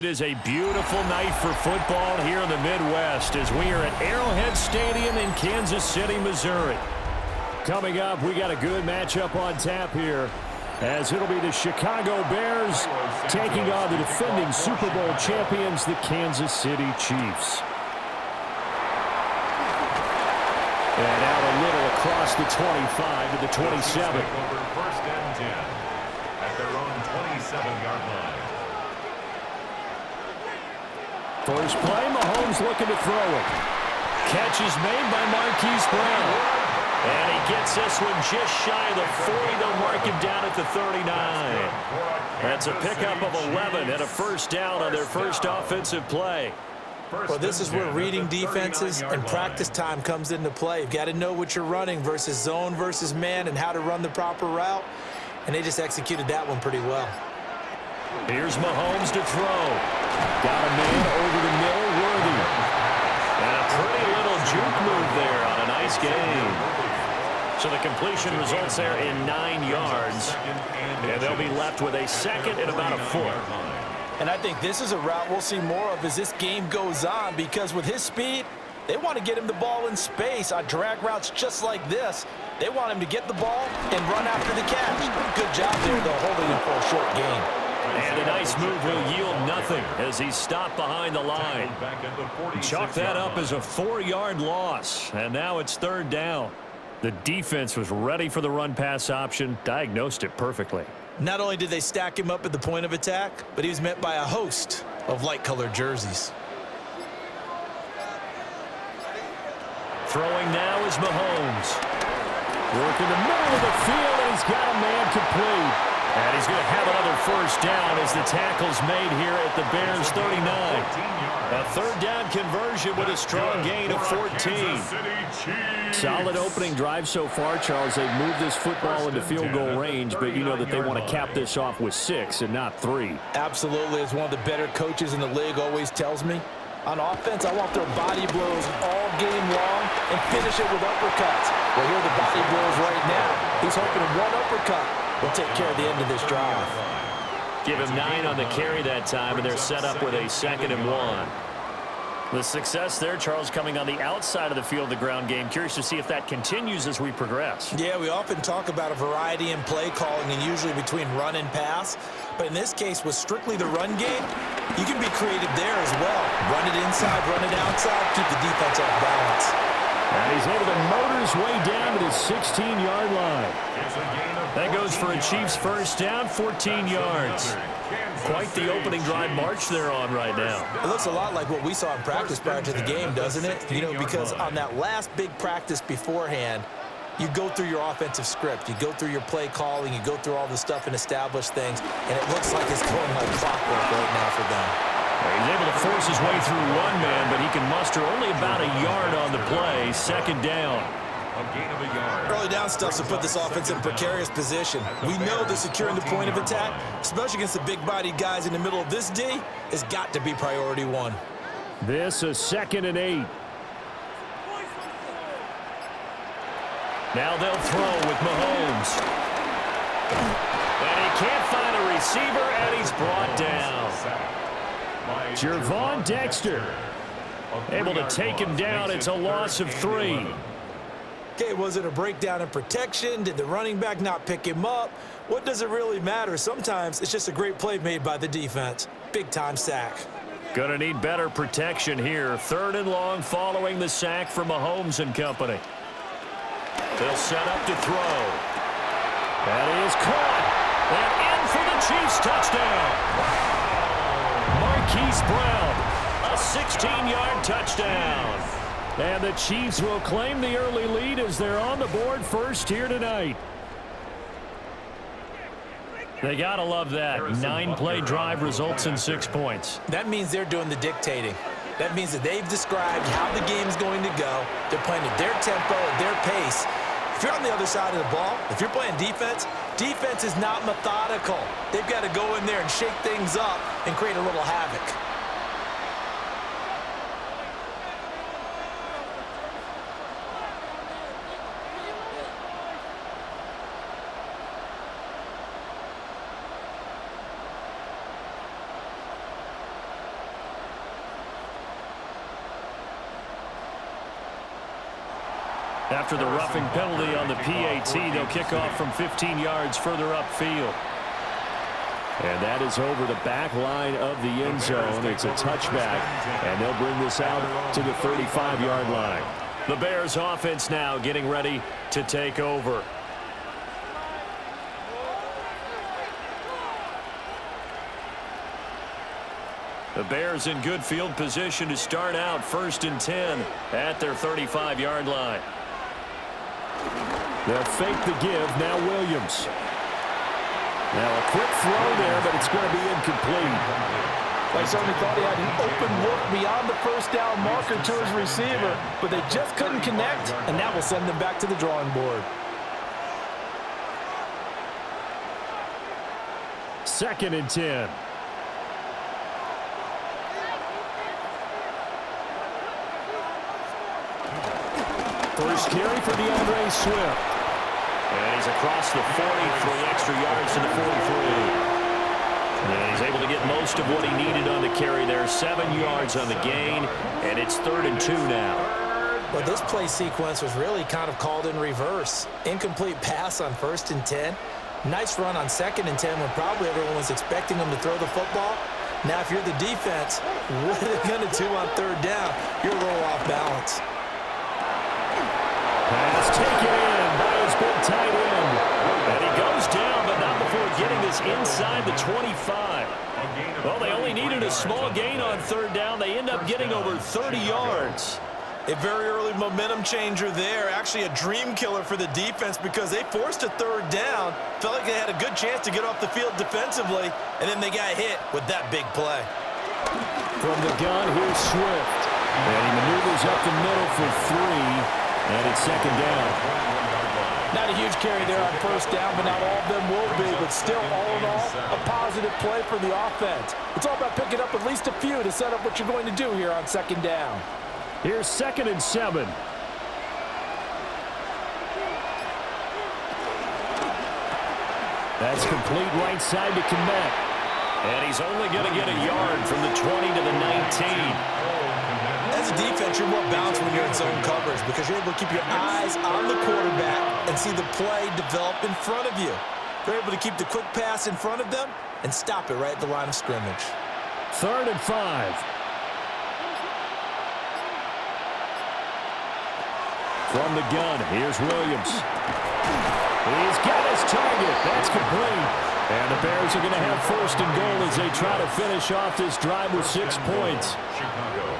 It is a beautiful night for football here in the Midwest as we are at Arrowhead Stadium in Kansas City, Missouri. Coming up, we got a good matchup on tap here as it'll be the Chicago Bears taking on the defending Super Bowl champions, the Kansas City Chiefs. And out a little across the 25 to the 27. First and 10 at their own 27-yard line. First play, Mahomes looking to throw it. Catch is made by Marquise Brown. And he gets this one just shy of the 40. They'll mark him down at the 39. That's a pickup of 11 and a first down on their first offensive play. Well, this is where reading defenses and practice time comes into play. You've got to know what you're running versus zone versus man and how to run the proper route. And they just executed that one pretty well. Here's Mahomes to throw. Got a man over the middle, Worthy. And a pretty little juke move there on a nice game. So the completion results there in 9 yards. And they'll be left with a second and about a foot. And I think this is a route we'll see more of as this game goes on, because with his speed, they want to get him the ball in space on drag routes just like this. They want him to get the ball and run after the catch. Good job there, though, holding him for a short game. And a nice move will yield nothing as he's stopped behind the line. Chalk that up as a 4-yard loss, and now it's third down. The defense was ready for the run-pass option, diagnosed it perfectly. Not only did they stack him up at the point of attack, but he was met by a host of light-colored jerseys. Throwing now is Mahomes. Working the middle of the field, and he's got a man complete. And he's going to have another first down as the tackle's made here at the Bears 39. A third down conversion with a strong gain of 14. Solid opening drive so far, Charles. They've moved this football into field goal range, but you know that they want to cap this off with 6 and not 3. Absolutely. As one of the better coaches in the league always tells me, on offense, I want their body blows all game long and finish it with uppercuts. Well, here are the body blows right now. He's hoping one uppercut will take care of the end of this drive. Give him 9 on the carry that time, and they're set up with a 2nd and 1. The success there, Charles, coming on the outside of the field, the ground game. Curious to see if that continues as we progress. Yeah, we often talk about a variety in play calling and usually between run and pass. But in this case, with strictly the run game, you can be creative there as well. Run it inside, run it outside, keep the defense off balance. And he's able to motor his way down to the 16-yard line. That goes for a Chiefs first down, 14 yards. Quite the opening drive march they're on right now. It looks a lot like what we saw in practice prior to the game, doesn't it? You know, because on that last big practice beforehand, you go through your offensive script. You go through your play calling. You go through all the stuff and establish things. And it looks like it's going like clockwork right now for them. He's able to force his way through one man, but he can muster only about a yard on the play. Second down. Early down stuff to put this offense in a precarious position. We know that securing the point of attack, especially against the big-bodied guys in the middle of this D, has got to be priority 1. This is 2nd and 8. Now they'll throw with Mahomes. And he can't find a receiver, and he's brought down. Jervon Dexter able to take him down. It's a loss of 3. Okay, was it a breakdown in protection? Did the running back not pick him up? What does it really matter? Sometimes it's just a great play made by the defense. Big-time sack. Gonna need better protection here. 3rd and long following the sack from Mahomes and company. They'll set up to throw. That is caught. And in for the Chiefs touchdown. Marquise Brown, a 16-yard touchdown. And the Chiefs will claim the early lead as they're on the board first here tonight. They got to love that. 9-play drive results in 6 points. That means they're doing the dictating. That means that they've described how the game's going to go. They're playing at their tempo, at their pace. If you're on the other side of the ball, if you're playing defense, defense is not methodical. They've got to go in there and shake things up and create a little havoc. After the roughing penalty on the PAT, they'll kick off from 15 yards further upfield. And that is over the back line of the end zone. It's a touchback, and they'll bring this out to the 35-yard line. The Bears offense now getting ready to take over. The Bears in good field position to start out 1st and 10 at their 35-yard line. They'll fake the give. Now Williams. Now a quick throw there, but it's going to be incomplete. They certainly thought he had an open look beyond the first down marker to his receiver, but they just couldn't connect, and that will send them back to the drawing board. 2nd and 10. First carry for DeAndre Swift. And he's across the 40 for the extra yards to the 43. And he's able to get most of what he needed on the carry there. 7 yards on the gain, and it's 3rd and 2 now. Well, this play sequence was really kind of called in reverse. Incomplete pass on 1st and 10. Nice run on 2nd and 10 when probably everyone was expecting him to throw the football. Now, if you're the defense, what are they going to do on 3rd down? You're a little off balance. Pass taken in by his big tight end. And he goes down, but not before getting this inside the 25. Well, they only needed a small gain on 3rd down. They end up getting over 30 yards. A very early momentum changer there. Actually a dream killer for the defense because they forced a 3rd down. Felt like they had a good chance to get off the field defensively, and then they got hit with that big play. From the gun, here's Swift. And he maneuvers up the middle for 3. And it's 2nd down. Not a huge carry there on 1st down, but not all of them will be. But still, all in all, a positive play for the offense. It's all about picking up at least a few to set up what you're going to do here on 2nd down. Here's 2nd and 7. That's complete right side to Komet. And he's only going to get a yard from the 20 to the 19. As a defense, you're more balanced when you're in zone coverage because you're able to keep your eyes on the quarterback and see the play develop in front of you. You're able to keep the quick pass in front of them and stop it right at the line of scrimmage. 3rd and 5. From the gun, here's Williams. He's got his target. That's complete. And the Bears are going to have 1st and goal as they try to finish off this drive with 6 points.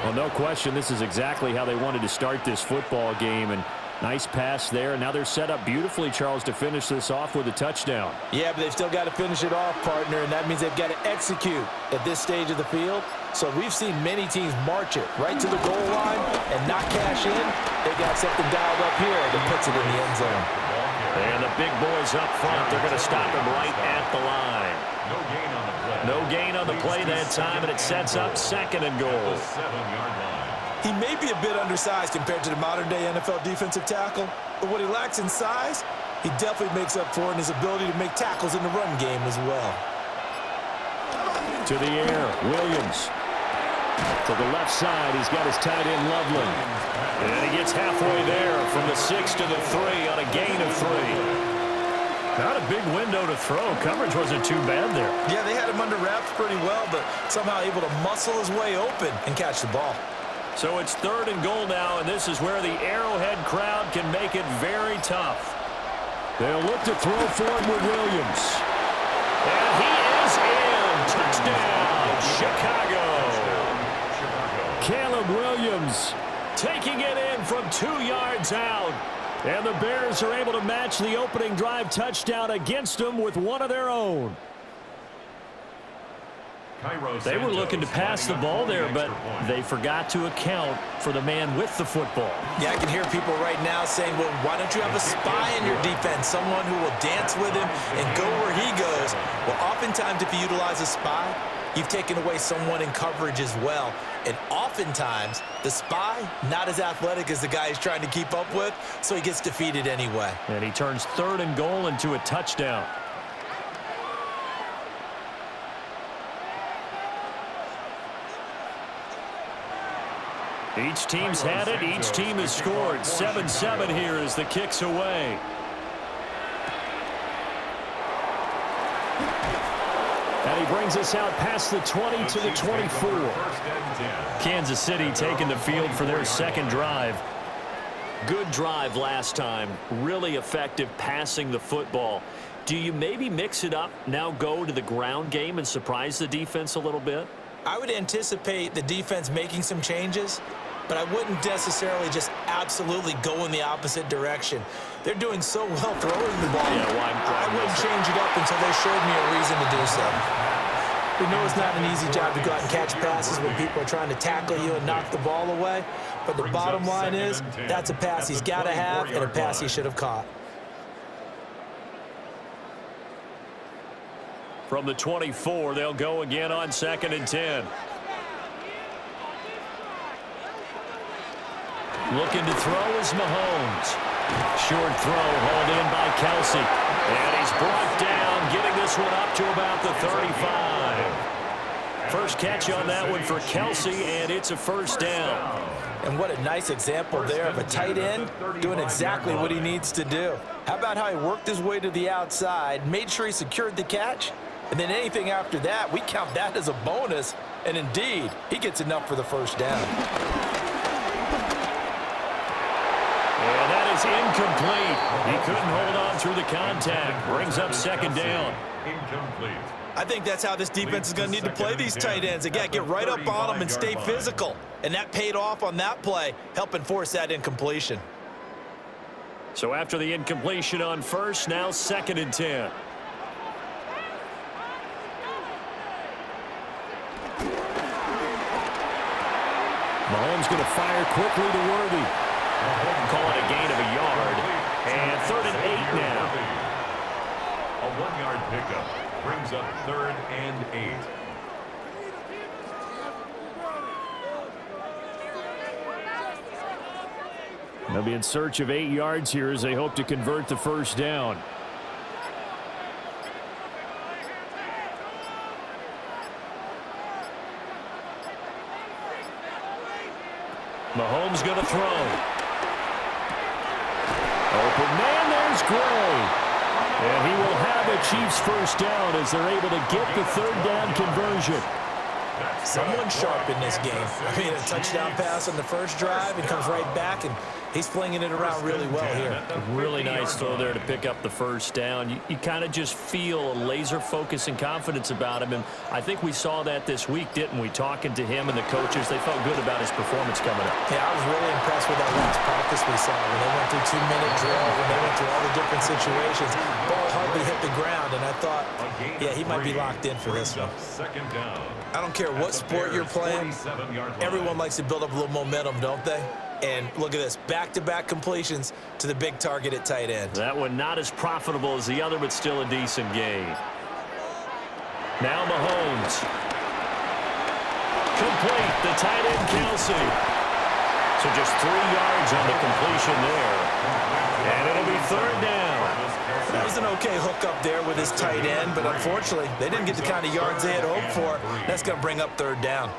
Well, no question, this is exactly how they wanted to start this football game. And nice pass there. And now they're set up beautifully, Charles, to finish this off with a touchdown. Yeah, but they've still got to finish it off, partner, and that means they've got to execute at this stage of the field. So we've seen many teams march it right to the goal line and not cash in. They got something dialed up here that puts it in the end zone. And the big boys up front, they're going to stop him right at the line. No gain on the play that time, and it sets up 2nd and goal. He may be a bit undersized compared to the modern-day NFL defensive tackle, but what he lacks in size, he definitely makes up for in his ability to make tackles in the run game as well. To the air, Williams. To the left side, he's got his tight end, Loveland. And he gets halfway there from the 6 to the 3 on a gain of 3. Not a big window to throw. Coverage wasn't too bad there. Yeah, they had him under wraps pretty well, but somehow able to muscle his way open and catch the ball. So it's 3rd and goal now, and this is where the Arrowhead crowd can make it very tough. They'll look to throw for it with Williams. And he is in. Touchdown, Chicago. Caleb Williams taking it in from 2 yards out. And the Bears are able to match the opening drive touchdown against them with one of their own. They were looking to pass the ball there, but they forgot to account for the man with the football. Yeah, I can hear people right now saying, well, why don't you have a spy in your defense, someone who will dance with him and go where he goes? Well, oftentimes if you utilize a spy, you've taken away someone in coverage as well. And oftentimes, the spy, not as athletic as the guy he's trying to keep up with, so he gets defeated anyway. And he turns 3rd and goal into a touchdown. Each team's had it. Each team has scored. 7-7 here as the kick's away. And he brings us out past the 20 to the 24. Kansas City taking the field for their second drive. Good drive last time. Really effective passing the football. Do you maybe mix it up, now go to the ground game and surprise the defense a little bit? I would anticipate the defense making some changes, but I wouldn't necessarily just absolutely go in the opposite direction. They're doing so well throwing the ball. I wouldn't change it up until they showed me a reason to do so. We know it's not an easy job to go out and catch passes when people are trying to tackle you and knock the ball away, but the bottom line is that's a pass he's got to have and a pass he should have caught. From the 24, they'll go again on 2nd and 10. Looking to throw is Mahomes. Short throw hauled in by Kelsey. And he's brought down, getting this one up to about the 35. First catch on that one for Kelsey, and it's a first down. And what a nice example there of a tight end doing exactly what he needs to do. How about how he worked his way to the outside, made sure he secured the catch, and then anything after that, we count that as a bonus. And indeed, he gets enough for the first down. And that is incomplete. He couldn't hold on through the contact. Brings up 2nd down. Incomplete. I think that's how this defense is going to need to play these tight ends. They got to get right up on them and stay physical. And that paid off on that play, helping force that incompletion. So after the incompletion on first, now 2nd and 10. Mahomes going to fire quickly to Worthy. Call it a gain of a yard. And 3rd and 8 now. A 1-yard pickup brings up 3rd and 8. They'll be in search of 8 yards here as they hope to convert the first down. Mahomes going to throw. Open man, there's Gray. And he will have a Chiefs first down as they're able to get the 3rd down conversion. Someone sharp in this game. I mean, a touchdown pass on the first drive and comes right back, and he's flinging it around really well here. Really nice throw there to pick up the first down. You kind of just feel a laser focus and confidence about him, and I think we saw that this week, didn't we? Talking to him and the coaches, they felt good about his performance coming up. Yeah, I was really impressed with that last practice we saw when they went through 2-minute drill, when they went through all the different situations. Ball hardly hit the ground, and I thought, yeah, he might be locked in for this one. I don't care what sport you're playing, everyone likes to build up a little momentum, don't they? And look at this, back-to-back completions to the big target at tight end. That one not as profitable as the other, but still a decent gain. Now Mahomes. Complete, the tight end Kelsey. So just 3 yards on the completion there. And it'll be 3rd down. That was an okay hookup there with his tight end, but unfortunately, they didn't get the kind of yards they had hoped for. That's going to bring up 3rd down.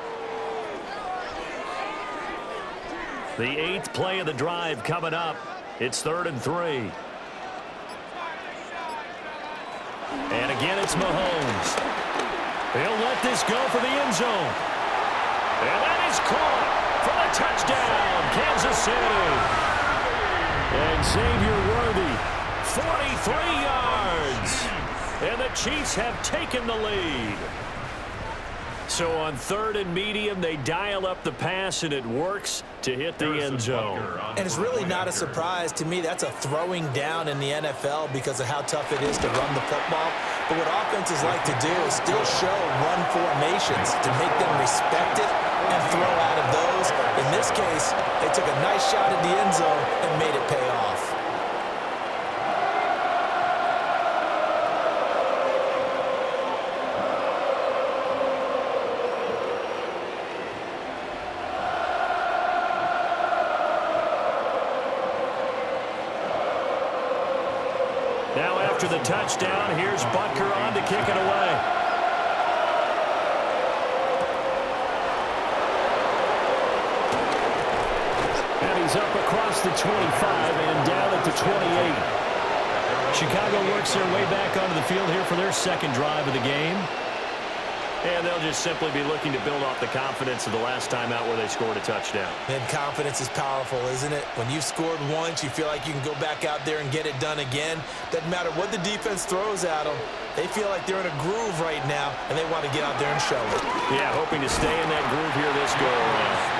The 8th play of the drive coming up. It's 3rd and 3. And again, it's Mahomes. He'll let this go for the end zone. And that is caught for the touchdown, Kansas City. And Xavier Worthy, 43 yards. And the Chiefs have taken the lead. So on 3rd and medium, they dial up the pass, and it works to hit the end zone. And it's really not a surprise to me. That's a throwing down in the NFL because of how tough it is to run the football. But what offenses like to do is still show run formations to make them respect it and throw out of those. In this case, they took a nice shot at the end zone and made it pay off. Now after the touchdown, here's Butker on to kick it away. he's up across the 25 and down at the 28. Chicago works their way back onto the field here for their second drive of the game. And they'll just simply be looking to build off the confidence of the last time out where they scored a touchdown. And confidence is powerful, isn't it? When you've scored once, you feel like you can go back out there and get it done again. Doesn't matter what the defense throws at them. They feel like they're in a groove right now, and they want to get out there and show it. Yeah, hoping to stay in that groove here this go-around.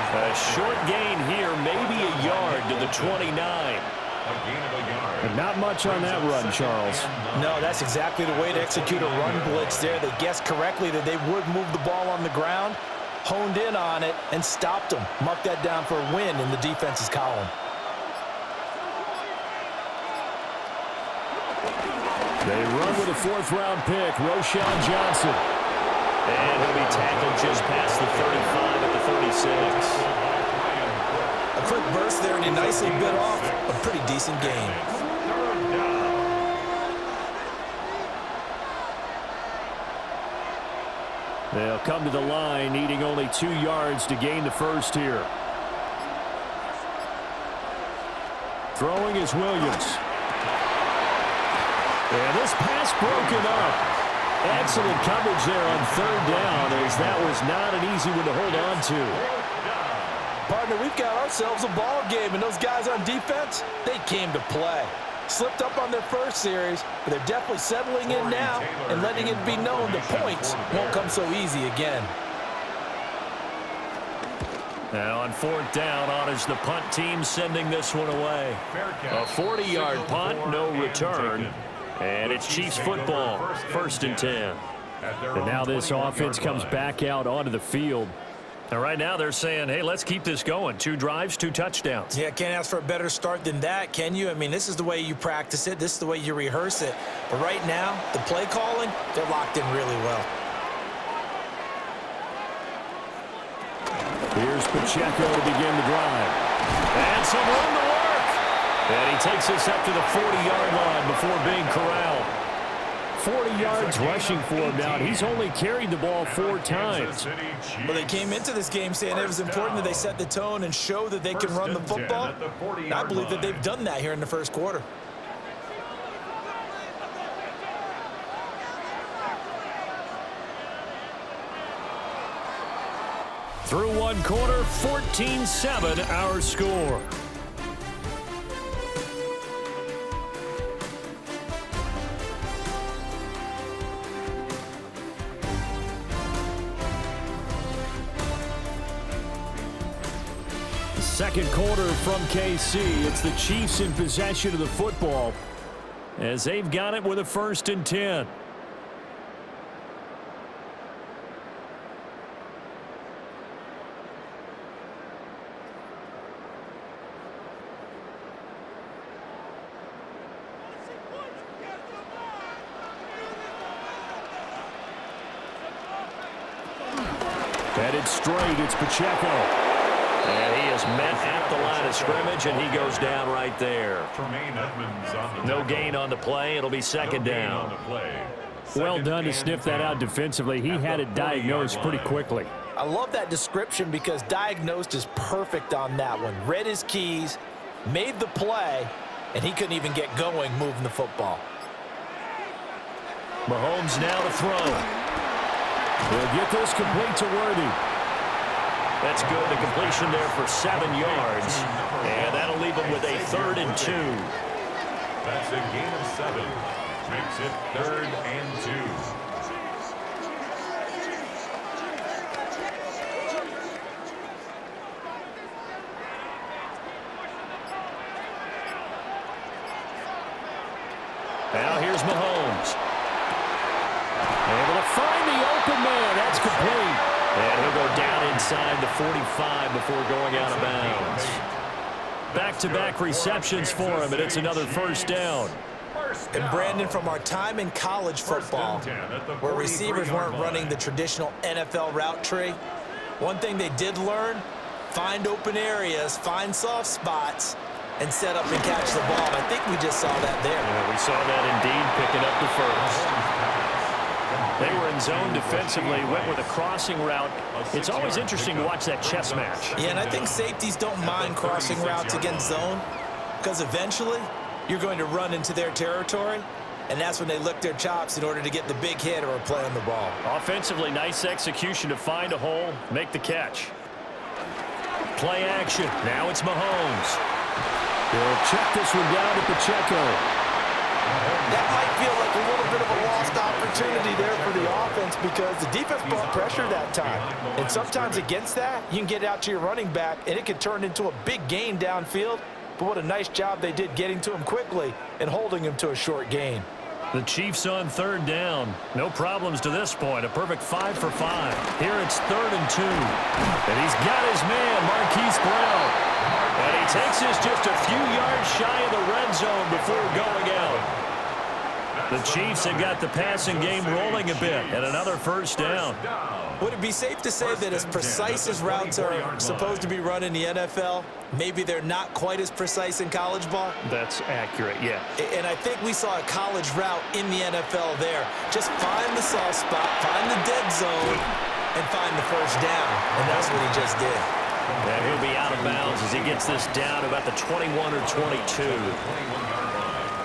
A short gain here, maybe a yard to the 29. And not much on that run, Charles. No, that's exactly the way to execute a run blitz there. They guessed correctly that they would move the ball on the ground, honed in on it, and stopped them. Mark that down for a win in the defense's column. They run with a fourth-round pick, Roschon Johnson. And he'll be tackled just past the 35 at the 36. A quick burst there, and he nicely bit off a pretty decent gain. They'll come to the line, needing only 2 yards to gain the first here. Throwing is Williams. And this pass broken up. Excellent coverage there on third down, as that was not an easy one to hold on to. Partner, we've got ourselves a ball game, and those guys on defense, they came to play. Slipped up on their first series, but they're definitely settling in now and letting it be known the points won't come so easy again. Now on fourth down, on is the punt team sending this one away. A 40-yard punt, no return. And it's Chiefs football, 1st and 10. And now this offense comes back out onto the field. And right now they're saying, hey, let's keep this going. 2 drives, 2 touchdowns. Yeah, can't ask for a better start than that, can you? I mean, this is the way you practice it. This is the way you rehearse it. But right now, the play calling, they're locked in really well. Here's Pacheco to begin the drive. And some room to work. And he takes us up to the 40-yard line before being corralled. 40 yards rushing for him now, and he's only carried the ball 4 times. Well, they came into this game saying it was important that they set the tone and show that they can run the football. And I believe that they've done that here in the first quarter. Through 1 quarter, 14-7 our score. Second quarter from KC. It's the Chiefs in possession of the football as they've got it with a 1st and 10. Headed straight, it's Pacheco. And he is met at the line of scrimmage, and he goes down right there. No gain on the play. It'll be 2nd down. Well done to sniff that out defensively. He had it diagnosed pretty quickly. I love that description because diagnosed is perfect on that one. Read his keys, made the play, and he couldn't even get going moving the football. Mahomes now to throw. He'll get this complete to Worthy. That's good. The completion there for 7 yards. And that'll leave him with a 3rd and 2. That's a gain of 7. Makes it 3rd and 2. Now here's Mahomes. Able to find the open man. That's complete. And he'll go down inside the 45 before going out of bounds. Back-to-back receptions for him, and it's another 1st down. And Brandon, from our time in college football, where receivers weren't running the traditional NFL route tree, one thing they did learn, find open areas, find soft spots, and set up and catch the ball. I think we just saw that there. Yeah, we saw that indeed, picking up the 1st. They were in zone defensively, went with a crossing route. It's always interesting to watch that chess match. Yeah, and I think safeties don't mind crossing routes against zone because eventually you're going to run into their territory, and that's when they lick their chops in order to get the big hit or a play on the ball. Offensively, nice execution to find a hole, make the catch. Play action. Now it's Mahomes. He'll check this one down at Pacheco. That might feel like a little bit of a lost opportunity there for the offense because the defense brought pressure that time. And sometimes against that, you can get out to your running back, and it can turn into a big gain downfield. But what a nice job they did getting to him quickly and holding him to a short gain. The Chiefs on third down. No problems to this point. A perfect 5 for 5. Here it's 3rd and 2. And he's got his man, Marquise Brown. And he takes this just a few yards shy of the red zone before going out. The Chiefs have got the passing game rolling a bit, and another first down. Would it be safe to say that as precise as routes are supposed to be run in the NFL, maybe they're not quite as precise in college ball? That's accurate, yeah. And I think we saw a college route in the NFL there. Just find the soft spot, find the dead zone, and find the first down. And that's what he just did. And he'll be out of bounds as he gets this down about the 21 or 22.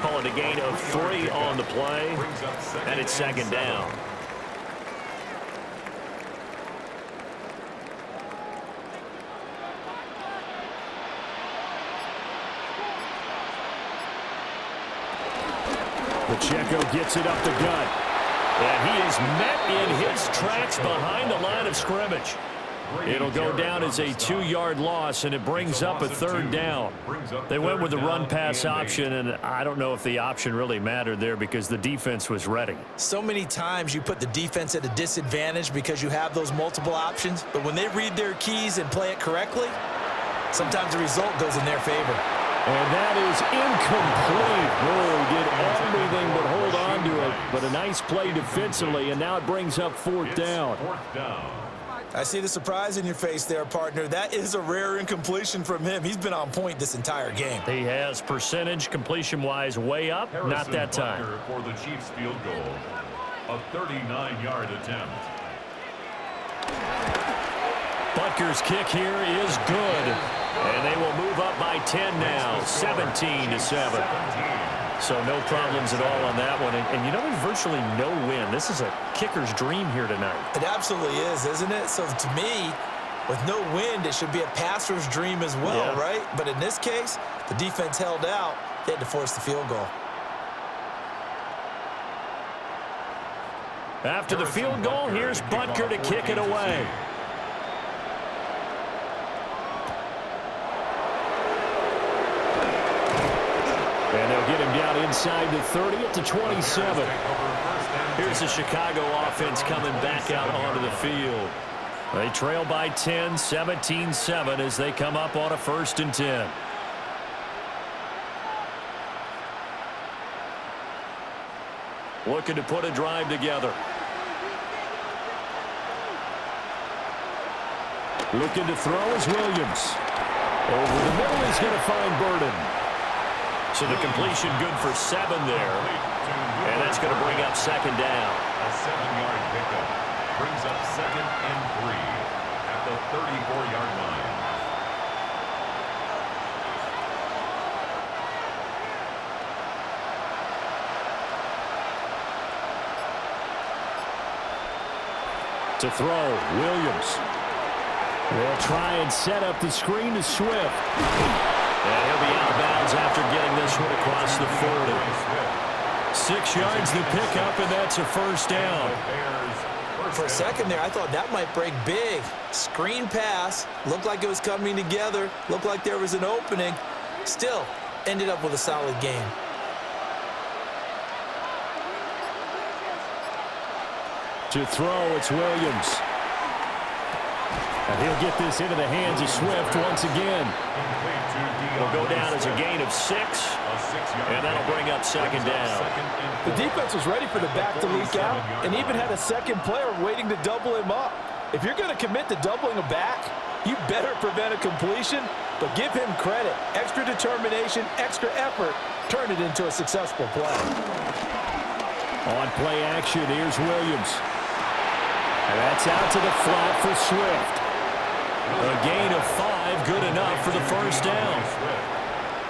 Call it a gain of 3 on the play, and it's 2nd down. Pacheco gets it up the gut. And he is met in his tracks behind the line of scrimmage. It'll go down as a 2-yard loss, and it brings up a 3rd down. They went with the run-pass option, and I don't know if the option really mattered there because the defense was ready. So many times you put the defense at a disadvantage because you have those multiple options, but when they read their keys and play it correctly, sometimes the result goes in their favor. And that is incomplete. Oh, he did everything but hold on to it, but a nice play defensively, and now it brings up 4th down. I see the surprise in your face there, partner. That is a rare incompletion from him. He's been on point this entire game. He has percentage completion-wise way up. Not that time. For the Chiefs field goal, a 39-yard attempt. Butker's kick here is good. And they will move up by 10 now, 17-7. So no problems at all on that one. And you know, there's virtually no win. This is a kicker's dream here tonight. It absolutely is, isn't it? So to me, with no wind, it should be a passer's dream as well, right? But in this case, the defense held out. They had to force the field goal. After the field goal, here's Butker to kick it away. And they'll get him down inside the 30 at the 27. Here's the Chicago offense coming back out onto the field. They trail by 10, 17-7 as they come up on a 1st and 10. Looking to put a drive together. Looking to throw is Williams. Over the middle, he's going to find Burden. So the completion good for 7 there. And that's going to bring up 2nd down. A 7-yard pickup brings up 2nd and 3 at the 34-yard line. To throw, Williams. They'll try and set up the screen to Swift. And he'll be out of bounds after getting this one across the 40. 6 yards to pick up, and that's a 1st down. For a second there, I thought that might break big. Screen pass, looked like it was coming together, looked like there was an opening. Still, ended up with a solid game. To throw, it's Williams. And he'll get this into the hands of Swift once again. It'll go down as a gain of 6, and that'll bring up 2nd down. The defense was ready for the back to leak out and even had a second player waiting to double him up. If you're going to commit to doubling a back, you better prevent a completion, but give him credit. Extra determination, extra effort, turned it into a successful play. On play action, here's Williams. And that's out to the flat for Swift. A gain of 5, good enough for the first down.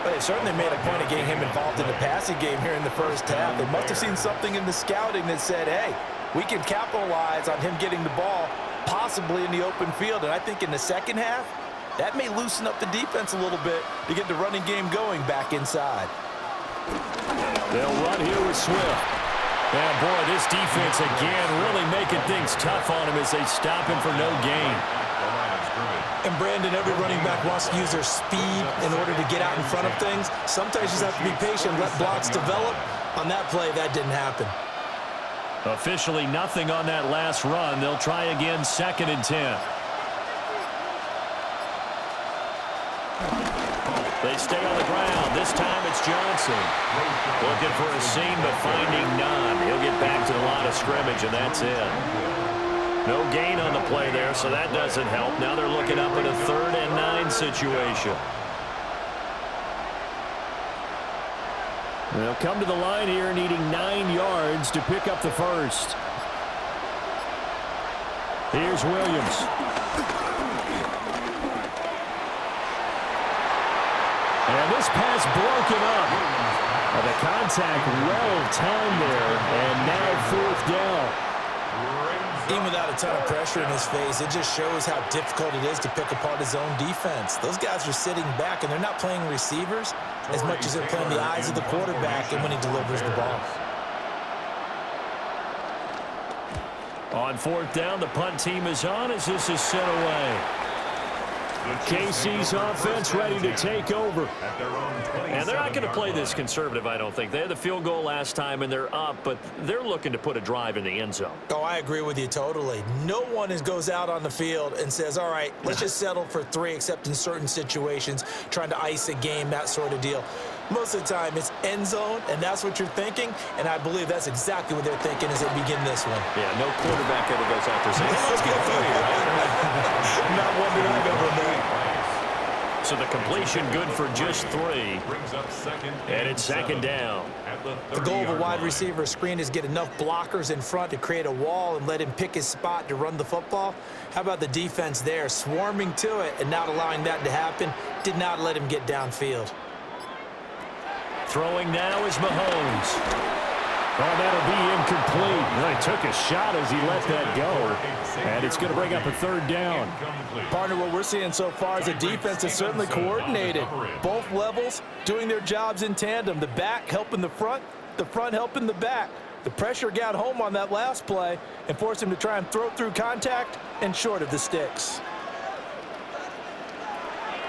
They certainly made a point of getting him involved in the passing game here in the first half. They must have seen something in the scouting that said, hey, we can capitalize on him getting the ball possibly in the open field. And I think in the second half, that may loosen up the defense a little bit to get the running game going back inside. They'll run here with Swift. Yeah, boy, this defense again really making things tough on him as they stop him for no gain. And Brandon, every running back wants to use their speed in order to get out in front of things. Sometimes you just have to be patient, let blocks develop. On that play, that didn't happen. Officially nothing on that last run. They'll try again, 2nd and 10. They stay on the ground. This time it's Johnson. Looking for a seam, but finding none. He'll get back to the line of scrimmage, and that's it. No gain on the play there, so that doesn't help. Now they're looking up at a 3rd and 9 situation. They'll come to the line here needing 9 yards to pick up the first. Here's Williams. And this pass broken up. The contact well timed there, and now 4th down. Even without a ton of pressure in his face, it just shows how difficult it is to pick apart his own defense. Those guys are sitting back, and they're not playing receivers as much as they're playing the eyes of the quarterback and when he delivers the ball. On 4th down, the punt team is on as this is sent away. KC's offense ready to take over. And they're not going to play this conservative, I don't think. They had the field goal last time, and they're up, but they're looking to put a drive in the end zone. Oh, I agree with you totally. No one goes out on the field and says, all right, let's just settle for 3, except in certain situations, trying to ice a game, that sort of deal. Most of the time, it's end zone, and that's what you're thinking, and I believe that's exactly what they're thinking as they begin this one. Yeah, no quarterback ever goes out there saying, hey, let's get through here, right? Not one that I've ever made. So the completion good for just 3. And it's 2nd down. The goal of a wide receiver screen is get enough blockers in front to create a wall and let him pick his spot to run the football. How about the defense there, swarming to it and not allowing that to happen? Did not let him get downfield. Throwing now is Mahomes. Oh, that'll be incomplete. Well, he took a shot as he let that go. And it's going to bring up a 3rd down. Partner, what we're seeing so far is a defense that's certainly coordinated. Both levels doing their jobs in tandem. The back helping the front helping the back. The pressure got home on that last play and forced him to try and throw through contact and short of the sticks.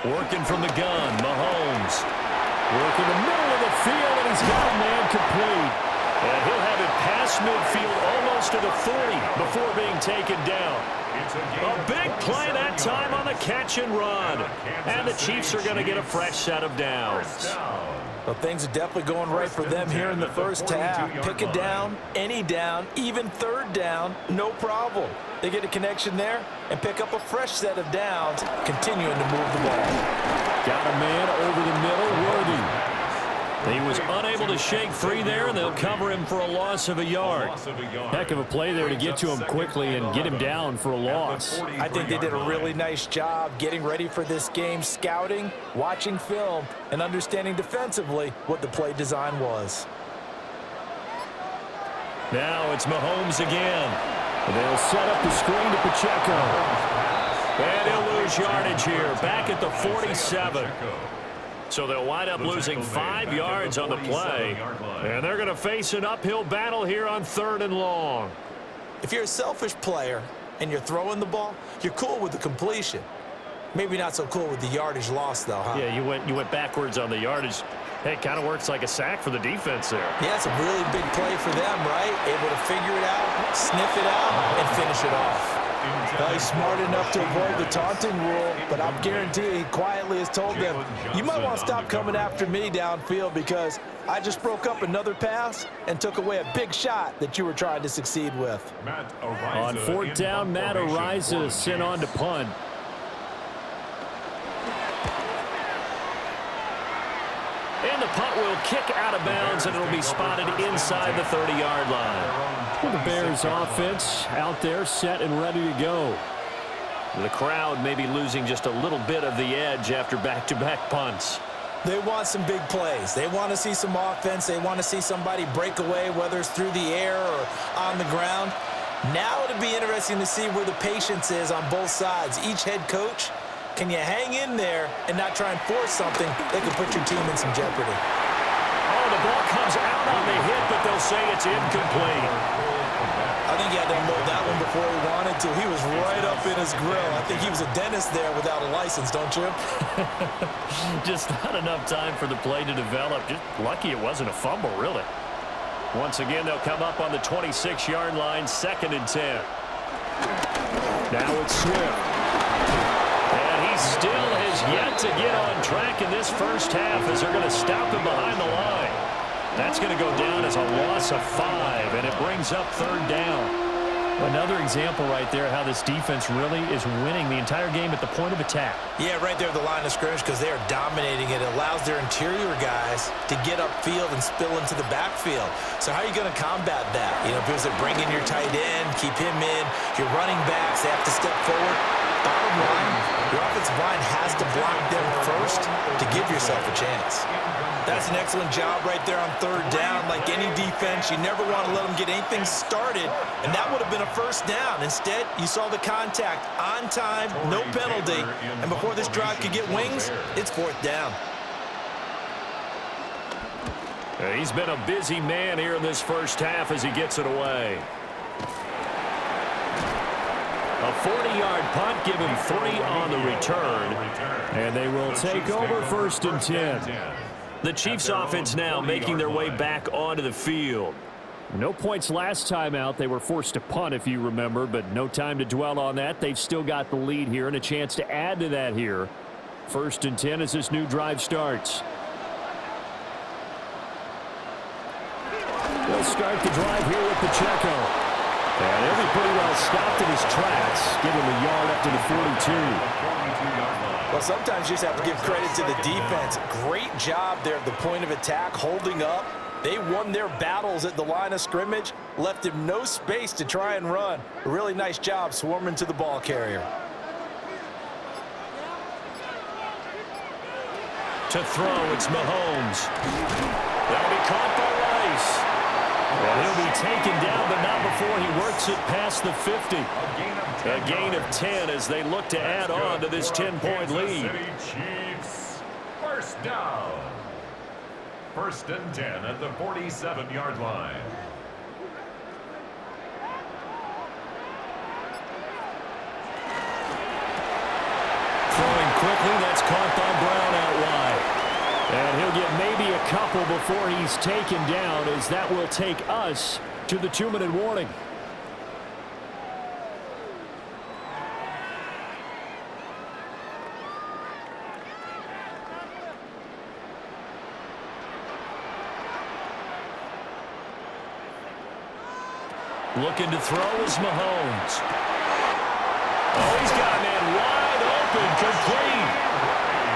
Working from the gun, Mahomes. Working the middle of the field, and he's got a man complete. And he'll have it past midfield almost to the 40 before being taken down. A big play that time on the catch and run. And the Chiefs are going to get a fresh set of downs. Well, things are definitely going right for them here in the first half. Pick a down, any down, even 3rd down, no problem. They get a connection there and pick up a fresh set of downs, continuing to move the ball. Got a man over the middle, Worthy. He was unable to shake free there, and they'll cover him for a loss of a yard. Heck of a play there to get to him quickly and get him down for a loss. I think they did a really nice job getting ready for this game, scouting, watching film, and understanding defensively what the play design was. Now it's Mahomes again. They'll set up the screen to Pacheco. And he'll lose yardage here, back at the 47. So they'll wind up losing 5 yards on the play. And they're going to face an uphill battle here on 3rd and long. If you're a selfish player and you're throwing the ball, you're cool with the completion. Maybe not so cool with the yardage loss, though, huh? Yeah, you went backwards on the yardage. Hey, it kind of works like a sack for the defense there. Yeah, it's a really big play for them, right? Able to figure it out, sniff it out, and finish it off. Well, he's smart enough to avoid the taunting rule, but I'm guaranteeing he quietly has told them, you might want to stop coming after me downfield because I just broke up another pass and took away a big shot that you were trying to succeed with. On 4th down, Matt Ariza sent on to punt. And the punt will kick out of bounds, and it'll be spotted inside the 30-yard line. Well, the Bears offense out there set and ready to go. The crowd may be losing just a little bit of the edge after back-to-back punts. They want some big plays. They want to see some offense. They want to see somebody break away, whether it's through the air or on the ground. Now it'll be interesting to see where the patience is on both sides. Each head coach, can you hang in there and not try and force something that could put your team in some jeopardy? Oh, the ball comes out on the hit, but they'll say it's incomplete. I think he had to unload that one before he wanted to. He was right up in his grill. I think he was a dentist there without a license, don't you? Just not enough time for the play to develop. Just lucky it wasn't a fumble, really. Once again, they'll come up on the 26-yard line, 2nd and 10. Now it's Swift. And he still has yet to get on track in this first half as they're going to stop him behind the line. That's going to go down as a loss of 5, and it brings up 3rd down. Another example right there how this defense really is winning the entire game at the point of attack. Yeah, right there at the line of scrimmage because they are dominating it. It allows their interior guys to get upfield and spill into the backfield. So how are you going to combat that? You know, because they bring in your tight end, keep him in. Your running backs, they have to step forward. Bottom line, your offensive line has to block them first to give yourself a chance. That's an excellent job right there on 3rd down. Like any defense, you never want to let them get anything started, and that would have been a 1st down. Instead, you saw the contact on time, no penalty, and before this drive could get wings, it's 4th down. He's been a busy man here in this first half as he gets it away. A 40-yard punt, give him 3 on the return. And they will take over 1st and 10. The Chiefs offense now making their way back onto the field. No points last time out. They were forced to punt, if you remember, but no time to dwell on that. They've still got the lead here and a chance to add to that here. 1st and 10 as this new drive starts. They'll start the drive here with Pacheco. And he'll be pretty well stopped in his tracks. Give him a yard up to the 42. Well, sometimes you just have to give credit to the defense. Great job there at the point of attack, holding up. They won their battles at the line of scrimmage, left him no space to try and run. A really nice job swarming to the ball carrier. To throw, it's Mahomes. That'll be caught by Rice. And he'll be taken down, but not before he works it past the 50. A gain of 10 as they look to add on to this 10-point lead. Chiefs, 1st down. 1st and 10 at the 47-yard line. Throwing quickly, that's caught by Brown out wide. And he'll get maybe a couple before he's taken down, as that will take us to the 2-minute warning. Looking to throw is Mahomes. Oh, he's got a man wide open, complete.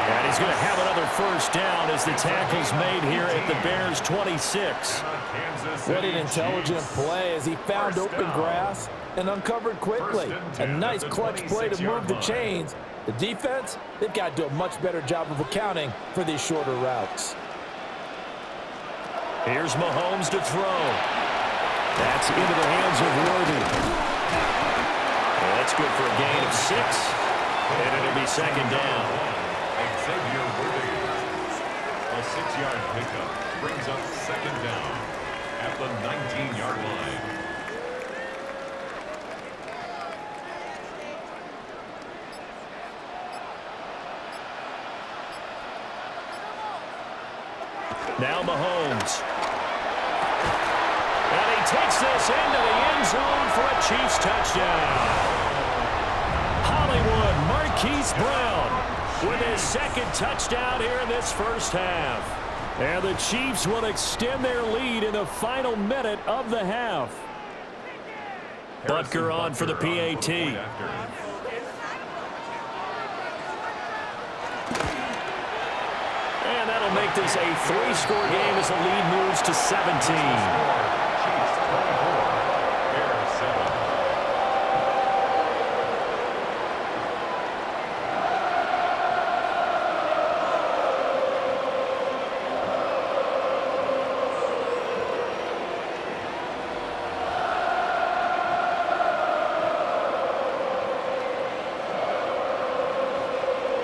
And he's going to have another 1st down as the tackle's made here at the Bears' 26. What an intelligent play as he found open grass and uncovered quickly. A nice clutch play to move the chains. The defense, they've got to do a much better job of accounting for these shorter routes. Here's Mahomes to throw. That's into the hands of Worthy. Well, that's good for a gain of 6. And it'll be 2nd down. Xavier Worthy. A 6-yard pickup brings up 2nd down at the 19-yard line. Now Mahomes. And he takes this into the end zone for a Chiefs touchdown. Hollywood Marquise Brown with his 2nd touchdown here in this first half. And the Chiefs will extend their lead in the final minute of the half. Butker on for the PAT. And that'll make this a 3-score game as the lead moves to 17.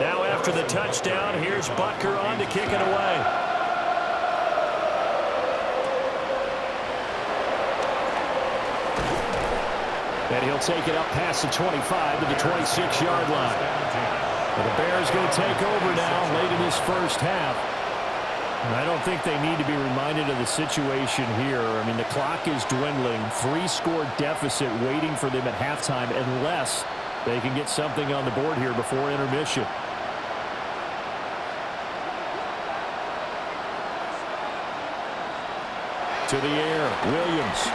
Now after the touchdown, here's Butker on to kick it away. And he'll take it up past the 25 to the 26-yard line. And the Bears going to take over now late in this first half. And I don't think they need to be reminded of the situation here. I mean, the clock is dwindling. 3-score deficit waiting for them at halftime unless they can get something on the board here before intermission. To the air, Williams.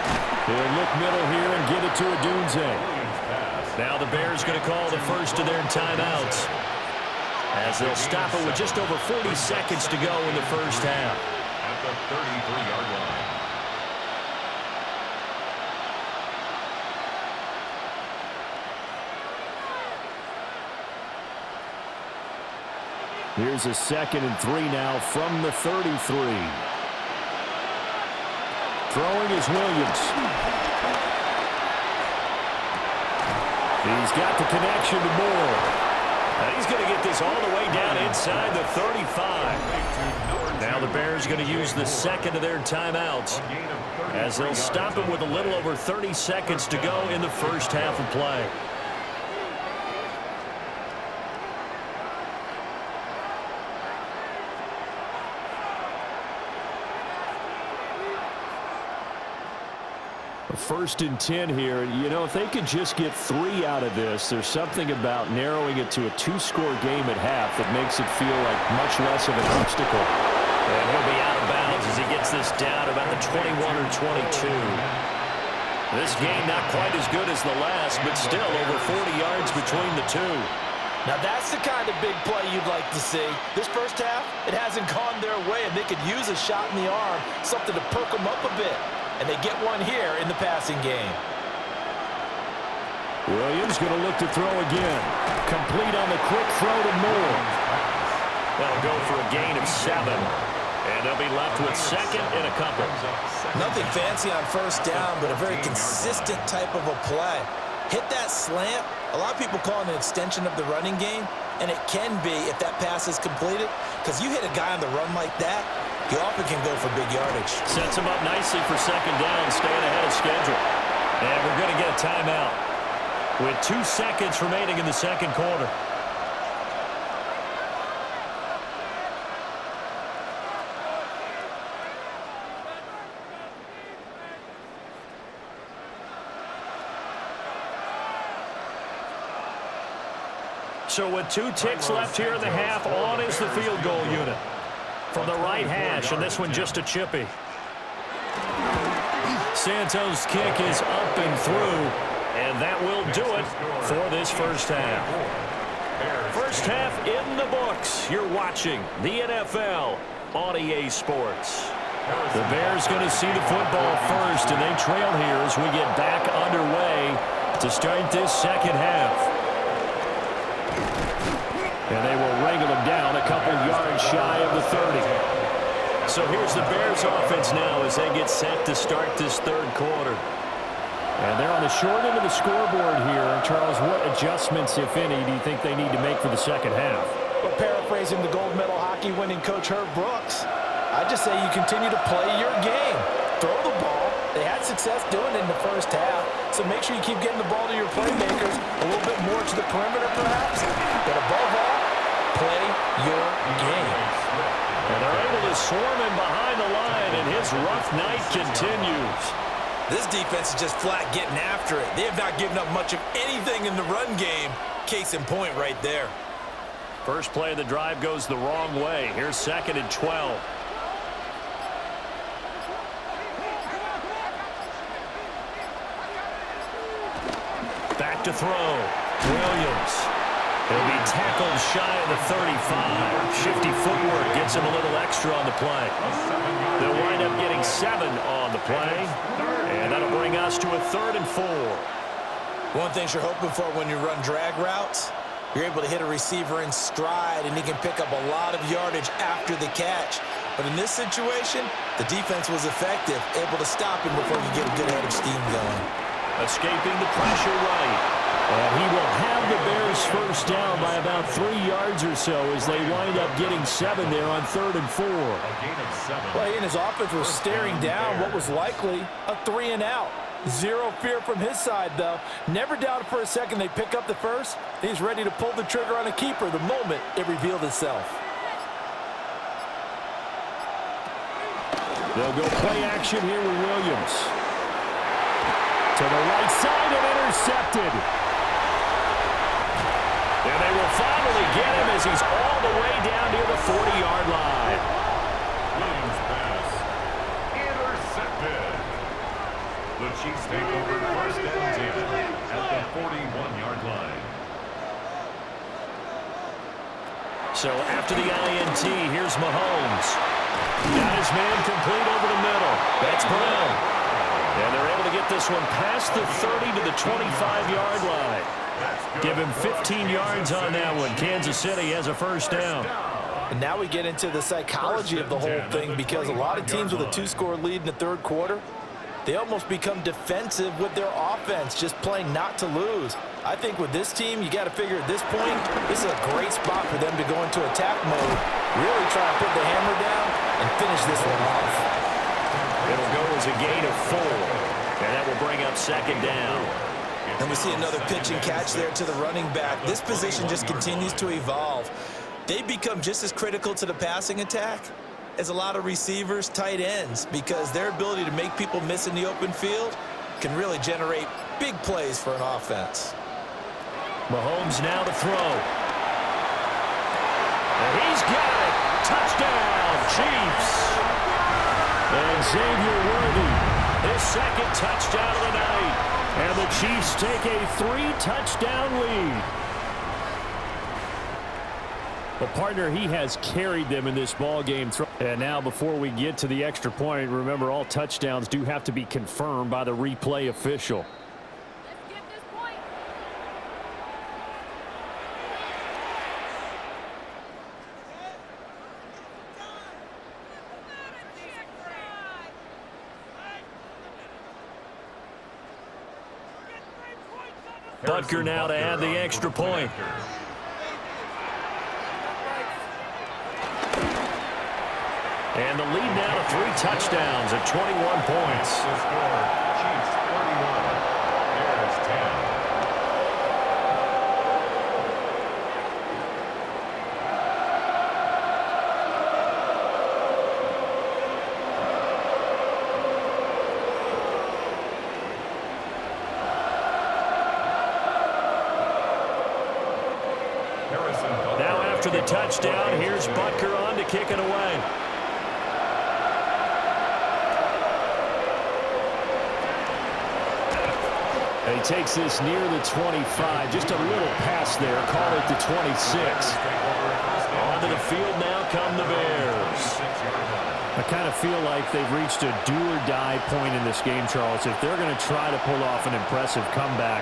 He'll look middle here and get it to Odunze. Now the Bears going to call the first of their timeouts, as they'll stop it with just over 40 seconds to go in the first half. At the 33-yard line. Here's a 2nd and 3 now from the 33. Throwing is Williams. He's got the connection to Moore. And he's going to get this all the way down inside the 35. Now the Bears going to use the 2nd of their timeouts, as they'll stop it with a little over 30 seconds to go in the first half of play. First and 10 here. You know, if they could just get 3 out of this, there's something about narrowing it to a 2-score game at half that makes it feel like much less of an obstacle. And he'll be out of bounds as he gets this down about the 21 or 22. This game not quite as good as the last, but still over 40 yards between the two. Now that's the kind of big play you'd like to see. This first half, it hasn't gone their way, and they could use a shot in the arm, something to perk them up a bit. And they get one here in the passing game. Williams going to look to throw again. Complete on the quick throw to Moore. That'll go for a gain of 7. And they'll be left with 2nd and a couple. Nothing fancy on first down, but a very consistent type of a play. Hit that slant. A lot of people call it an extension of the running game, and it can be if that pass is completed, because you hit a guy on the run like that, he often can go for big yardage. Sets him up nicely for 2nd down, staying ahead of schedule. And we're going to get a timeout with 2 seconds remaining in the second quarter. So with 2 ticks left here in the half, on is the field goal unit. From the right hash, and this one just a chippy. Santos' kick is up and through, and that will do it for this first half. First half in the books. You're watching the NFL on EA Sports. The Bears going to see the football first, and they trail here as we get back underway to start this second half. And they will wrangle him down a couple yards shy of the 30. So here's the Bears offense now as they get set to start this third quarter. And they're on the short end of the scoreboard here. Charles, what adjustments, if any, do you think they need to make for the second half? Well, paraphrasing the gold medal hockey winning coach Herb Brooks, I just say you continue to play your game. Throw the ball. They had success doing it in the first half, so make sure you keep getting the ball to your playmakers, a little bit more to the perimeter perhaps, but above all, play your game. And they're able to swarm him behind the line, and his rough night continues. This defense is just flat getting after it. They have not given up much of anything in the run game. Case in point right there. First play of the drive goes the wrong way. Here's 2nd and 12. Back to throw. Williams. He'll be tackled shy of the 35. Shifty footwork gets him a little extra on the play. They'll wind up getting 7 on the play. And that'll bring us to a 3rd and 4. One thing you're hoping for when you run drag routes, you're able to hit a receiver in stride, and he can pick up a lot of yardage after the catch. But in this situation, the defense was effective, able to stop him before you get a good head of steam going. Escaping the pressure right. And he will have the Bears first down by about 3 yards or so as they wind up getting 7 there on 3rd and 4. Well, he and his offense was staring down what was likely a 3 and out. Zero fear from his side, though. Never doubted for a second they pick up the first. He's ready to pull the trigger on a keeper the moment it revealed itself. They'll go play action here with Williams. To the right side and intercepted. And they will finally get him as he's all the way down near the 40-yard line. Williams pass. Intercepted. The Chiefs take over 1st and 10 at the 41-yard line. So after the INT, here's Mahomes. Got his man complete over the middle. That's Brown. And they're able to get this one past the 30 to the 25-yard line. Give him 15 yards on that one. Kansas City has a first down. And now we get into the psychology of the whole thing, because a lot of teams with a 2-score lead in the 3rd quarter, they almost become defensive with their offense, just playing not to lose. I think with this team, you got to figure at this point, this is a great spot for them to go into attack mode, really try to put the hammer down and finish this one off. It'll go as a gain of 4, and that will bring up 2nd down. And we see another pitch and catch there to the running back. This position just continues to evolve. They become just as critical to the passing attack as a lot of receivers, tight ends, because their ability to make people miss in the open field can really generate big plays for an offense. Mahomes now to throw. And he's got it. Touchdown, Chiefs. And Xavier Worthy, his 2nd touchdown of the night. And the Chiefs take a 3-touchdown lead. Well, partner, he has carried them in this ball game. And now before we get to the extra point, remember all touchdowns do have to be confirmed by the replay official. Let's get this point. Butker now to add the extra point. And the lead now to 3 touchdowns at 21 points. The score, Chiefs 41, Bears 10. Now after the touchdown, here's Butker on to kick it away. And he takes this near the 25. Just a little pass there. Call it the 26. Onto the field now come the Bears. I kind of feel like they've reached a do-or-die point in this game, Charles. If they're going to try to pull off an impressive comeback,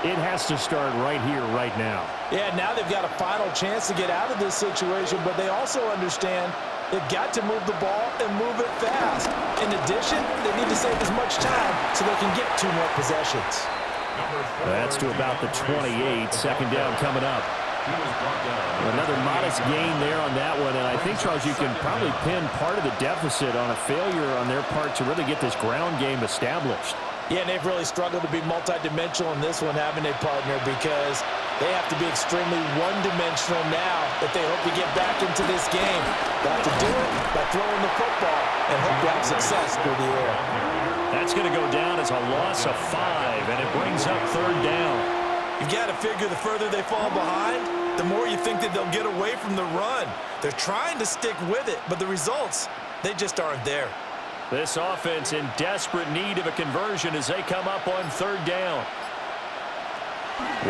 it has to start right here, right now. Yeah, now they've got a final chance to get out of this situation, but they also understand they've got to move the ball and move it fast. In addition, they need to save as much time so they can get 2 more possessions. That's to about the 28. 2nd down coming up. Another modest gain there on that one, and I think, Charles, you can probably pin part of the deficit on a failure on their part to really get this ground game established. Yeah, and they've really struggled to be multidimensional in this one, haven't they, partner? Because they have to be extremely one-dimensional now if they hope to get back into this game. Got to do it by throwing the football and hope to have success through the air. That's going to go down as a loss of 5, and it brings up 3rd down. You've got to figure the further they fall behind, the more you think that they'll get away from the run. They're trying to stick with it, but the results, they just aren't there. This offense in desperate need of a conversion as they come up on 3rd down.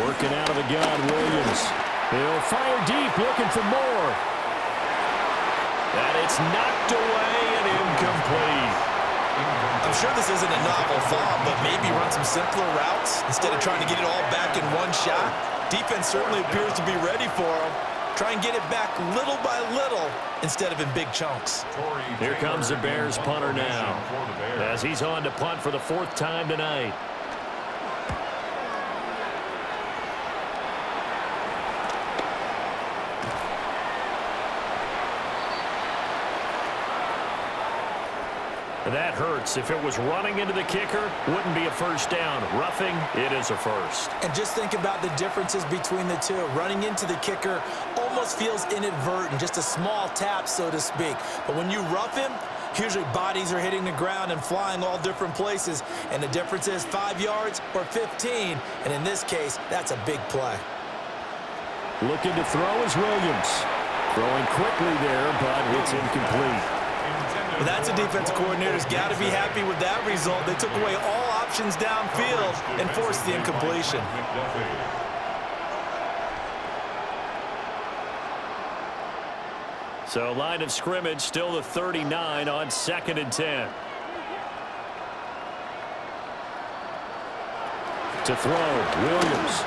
Working out of the gun, Williams. He'll fire deep, looking for more. And it's knocked away and incomplete. I'm sure this isn't a novel thought, but maybe run some simpler routes instead of trying to get it all back in one shot. Defense certainly appears to be ready for him. Try and get it back little by little instead of in big chunks. Here comes the Bears punter now, as he's on to punt for the 4th time tonight. That hurts. If it was running into the kicker, wouldn't be a first down. Roughing, it is a first. And just think about the differences between the two. Running into the kicker almost feels inadvertent, just a small tap, so to speak. But when you rough him, usually bodies are hitting the ground and flying all different places. And the difference is 5 yards or 15. And in this case, that's a big play. Looking to throw is Williams. Throwing quickly there, but it's incomplete. Well, that's a defensive coordinator's got to be happy with that result. They took away all options downfield and forced the incompletion. So line of scrimmage still the 39 on 2nd and 10. To throw, Williams.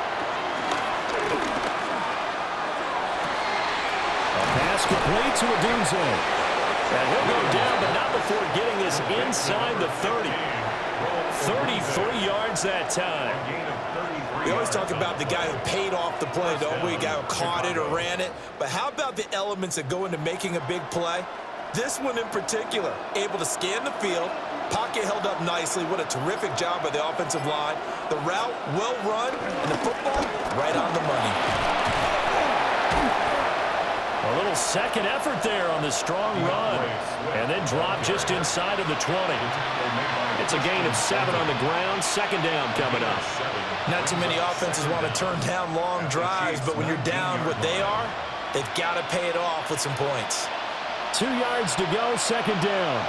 A pass complete to Adunze. And he'll go down, but not before getting this inside the 30. 33 yards that time. We always talk about the guy who paid off the play, don't we? The guy who caught it or ran it. But how about the elements that go into making a big play? This one in particular, able to scan the field, pocket held up nicely. What a terrific job by the offensive line. The route well run, and the football right on the money. A little second effort there on the strong run. And then drop just inside of the 20. It's a gain of 7 on the ground. 2nd down coming up. Not too many offenses want to turn down long drives, but when you're down what they are, they've got to pay it off with some points. 2 yards to go, 2nd down.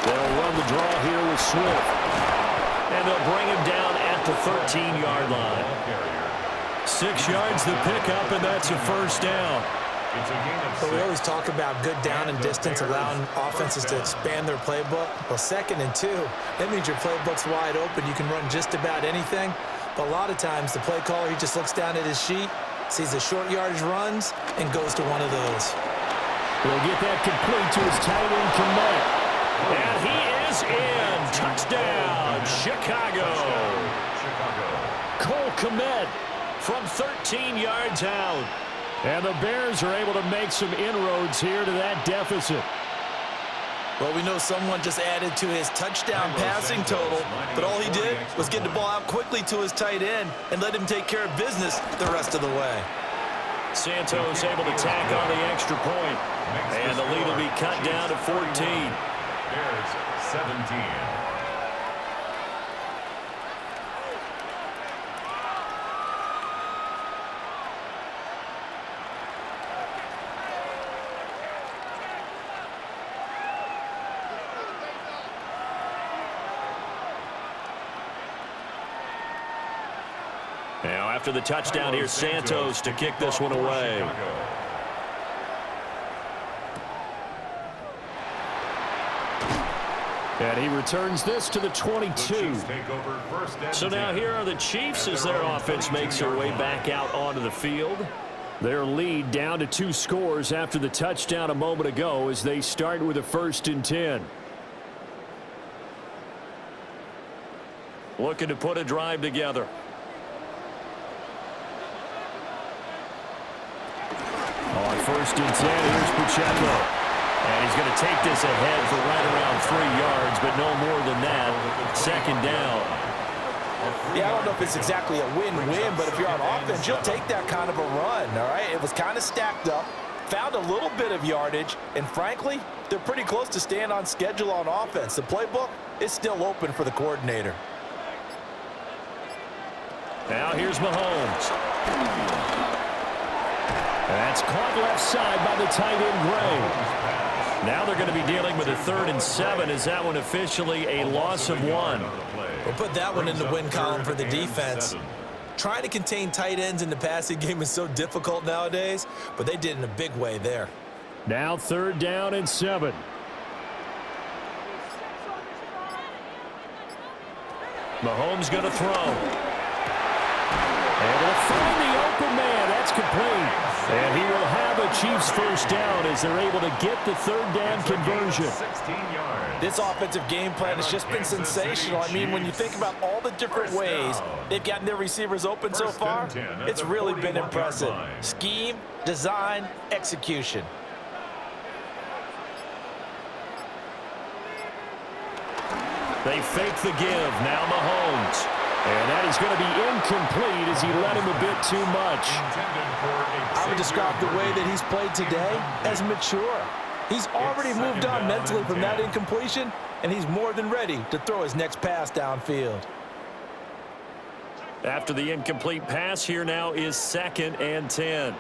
They'll run the draw here with Swift. And they'll bring him down at the 13-yard line. 6 yards the pickup, and that's a first down. But we always talk about good down and distance, allowing offenses to expand their playbook. Well, 2nd and 2, that means your playbook's wide open. You can run just about anything. But a lot of times, the play caller, he just looks down at his sheet, sees the short yardage runs, and goes to one of those. He'll get that complete to his tight end, Komet. And he is in. Touchdown, Chicago. Cole Komet from 13 yards out. And the Bears are able to make some inroads here to that deficit. Well, we know someone just added to his touchdown passing total, but all he did was get the ball out quickly to his tight end and let him take care of business the rest of the way. Santos able to tack on the extra point, and the lead will be cut down to 14. Bears 17. Now after the touchdown, here's Santos to kick this one away. And he returns this to the 22. So now here are the Chiefs as their offense makes their way back out onto the field. Their lead down to 2 scores after the touchdown a moment ago as they start with a 1st and 10. Looking to put a drive together. On 1st and 10, here's Pacheco. And he's going to take this ahead for right around 3 yards, but no more than that. 2nd down. Yeah, I don't know if it's exactly a win-win, but if you're on offense, you'll take that kind of a run, all right? It was kind of stacked up, found a little bit of yardage, and frankly, they're pretty close to staying on schedule on offense. The playbook is still open for the coordinator. Now here's Mahomes. That's caught left side by the tight end, Gray. Now they're going to be dealing with a 3rd and 7. Is that one officially a loss of 1? We'll put that one in the win column for the defense. Trying to contain tight ends in the passing game is so difficult nowadays, but they did in a big way there. Now 3rd down and 7. Mahomes going to throw. And they'll find the open man. That's complete. And he will have a Chiefs first down as they're able to get the 3rd down conversion. 16 yards. This offensive game plan has just been sensational. I mean, when you think about all the different ways they've gotten their receivers open so far, it's really been impressive. Scheme, design, execution. They fake the give. Now Mahomes. And that is going to be incomplete as he let him a bit too much. I would describe the way that he's played today as mature. He's already moved on mentally from that incompletion, and he's more than ready to throw his next pass downfield. After the incomplete pass, here now is 2nd and 10.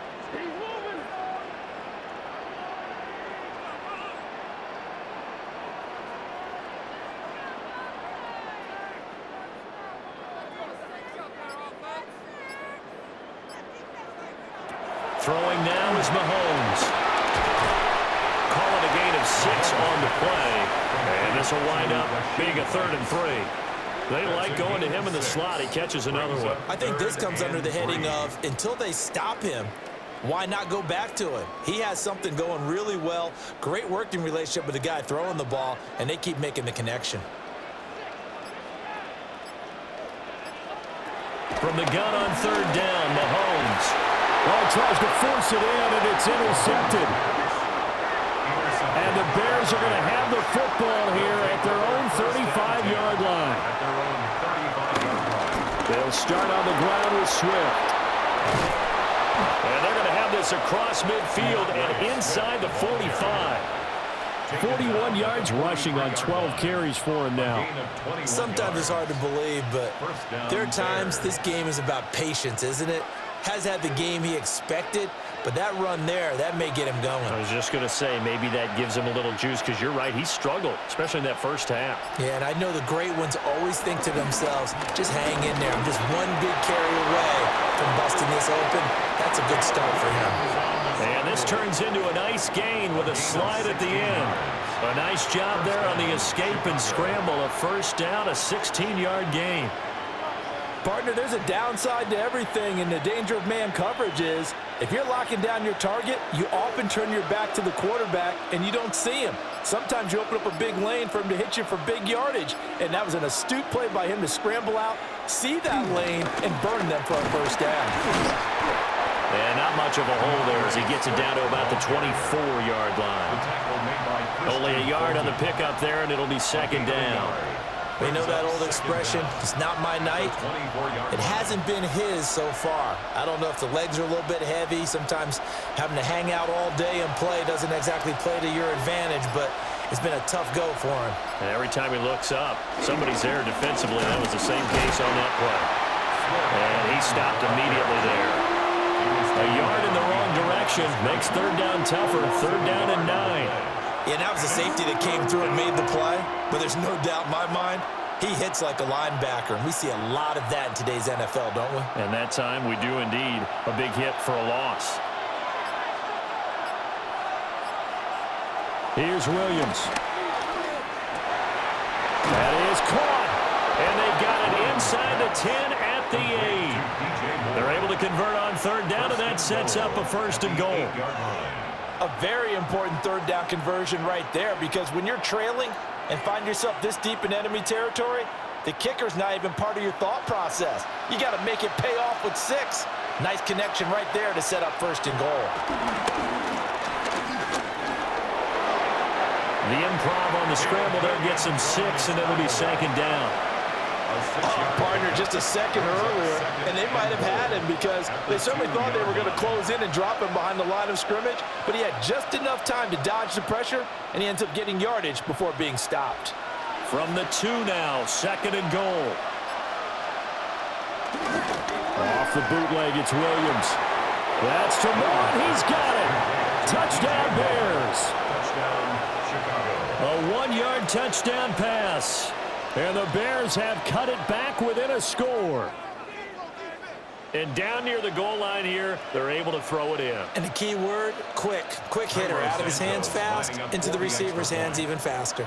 Throwing now is Mahomes. Calling a gain of 6 on the play. And this will wind up being a 3rd and 3. They like going to him in the slot. He catches another one. I think this comes under the heading of until they stop him, why not go back to him? He has something going really well. Great working relationship with the guy throwing the ball, and they keep making the connection. From the gun on 3rd down, Mahomes. Well, he tries to force it in, and it's intercepted. And the Bears are going to have the football here at their own 35-yard line. They'll start on the ground with Swift. And they're going to have this across midfield and inside the 45. 41 yards rushing on 12 carries for him now. Sometimes it's hard to believe, but there are times this game is about patience, isn't it? Has had the game he expected, but that run there, that may get him going. I was just going to say, maybe that gives him a little juice, because you're right, he struggled, especially in that first half. Yeah, and I know the great ones always think to themselves, just hang in there. I'm just one big carry away from busting this open. That's a good start for him. And this turns into a nice gain with a slide at the end. A nice job there on the escape and scramble. A first down, a 16-yard gain. Partner, there's a downside to everything, and the danger of man coverage is if you're locking down your target, you often turn your back to the quarterback and you don't see him. Sometimes you open up a big lane for him to hit you for big yardage, and that was an astute play by him to scramble out, see that lane, and burn them for a first down. And not much of a hole there as he gets it down to about the 24-yard line. Only a yard on the pickup there, and it'll be 2nd down. We know that old expression, it's not my night. It hasn't been his so far. I don't know if the legs are a little bit heavy. Sometimes having to hang out all day and play doesn't exactly play to your advantage, but it's been a tough go for him. And every time he looks up, somebody's there defensively. That was the same case on that play. And he stopped immediately there. A yard in the wrong direction makes 3rd down tougher. 3rd down and 9. Yeah, that was the safety that came through and made the play, but there's no doubt in my mind, he hits like a linebacker, and we see a lot of that in today's NFL, don't we? And that time we do indeed. A big hit for a loss. Here's Williams. That is caught, and they've got it inside the 10 at the 8. They're able to convert on 3rd down, and that sets up a 1st and goal. A very important 3rd down conversion right there, because when you're trailing and find yourself this deep in enemy territory, the kicker's not even part of your thought process. You got to make it pay off with 6. Nice connection right there to set up 1st and goal. The improv on the scramble there gets him 6, and it'll be 2nd down. Partner, just a second earlier, and they might have had him because they certainly thought they were going to close in and drop him behind the line of scrimmage, but he had just enough time to dodge the pressure, and he ends up getting yardage before being stopped. From the 2 now, 2nd and goal. Off the bootleg, it's Williams. That's to Moore. He's got it. Touchdown, Bears. Touchdown, Chicago. A 1-yard touchdown pass. And the Bears have cut it back within a score. And down near the goal line here, they're able to throw it in. And the key word, quick. Quick hitter. Out of his hands fast, into the receiver's hands even faster.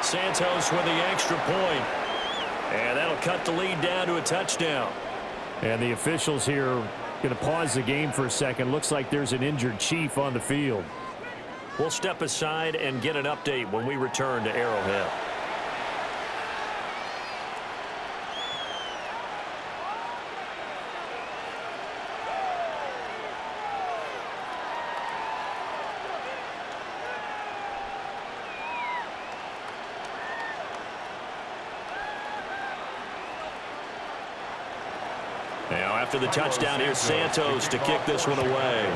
Santos with the extra point. And that'll cut the lead down to a touchdown. And the officials here going to pause the game for a second. Looks like there's an injured Chief on the field. We'll step aside and get an update when we return to Arrowhead. Now after the touchdown, here's Santos to kick this one away.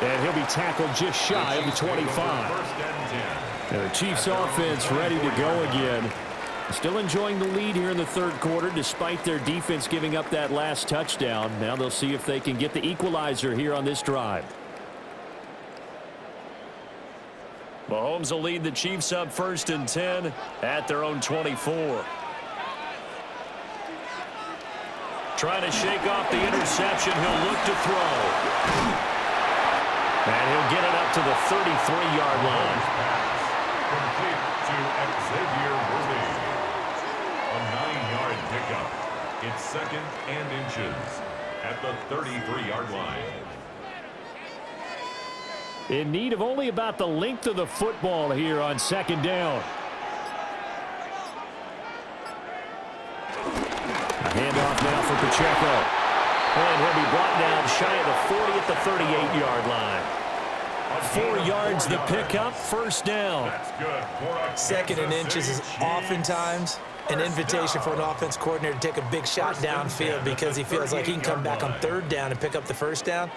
And he'll be tackled just shy of the 25. And the Chiefs offense ready to go again. Still enjoying the lead here in the third quarter despite their defense giving up that last touchdown. Now they'll see if they can get the equalizer here on this drive. Mahomes will lead the Chiefs up 1st and 10 at their own 24. Trying to shake off the interception. He'll look to throw. And he'll get it up to the 33-yard line. Complete to Xavier Worthy. A 9-yard pickup. It's 2nd and inches at the 33-yard line. In need of only about the length of the football here on 2nd down. A handoff now for Pacheco. And he'll be brought down shy of the 40 at the 38-yard line. 4 yards the pickup, 1st down. 2nd and inches is oftentimes an invitation for an offense coordinator to take a big shot downfield because he feels like he can come back on 3rd down and pick up the 1st down.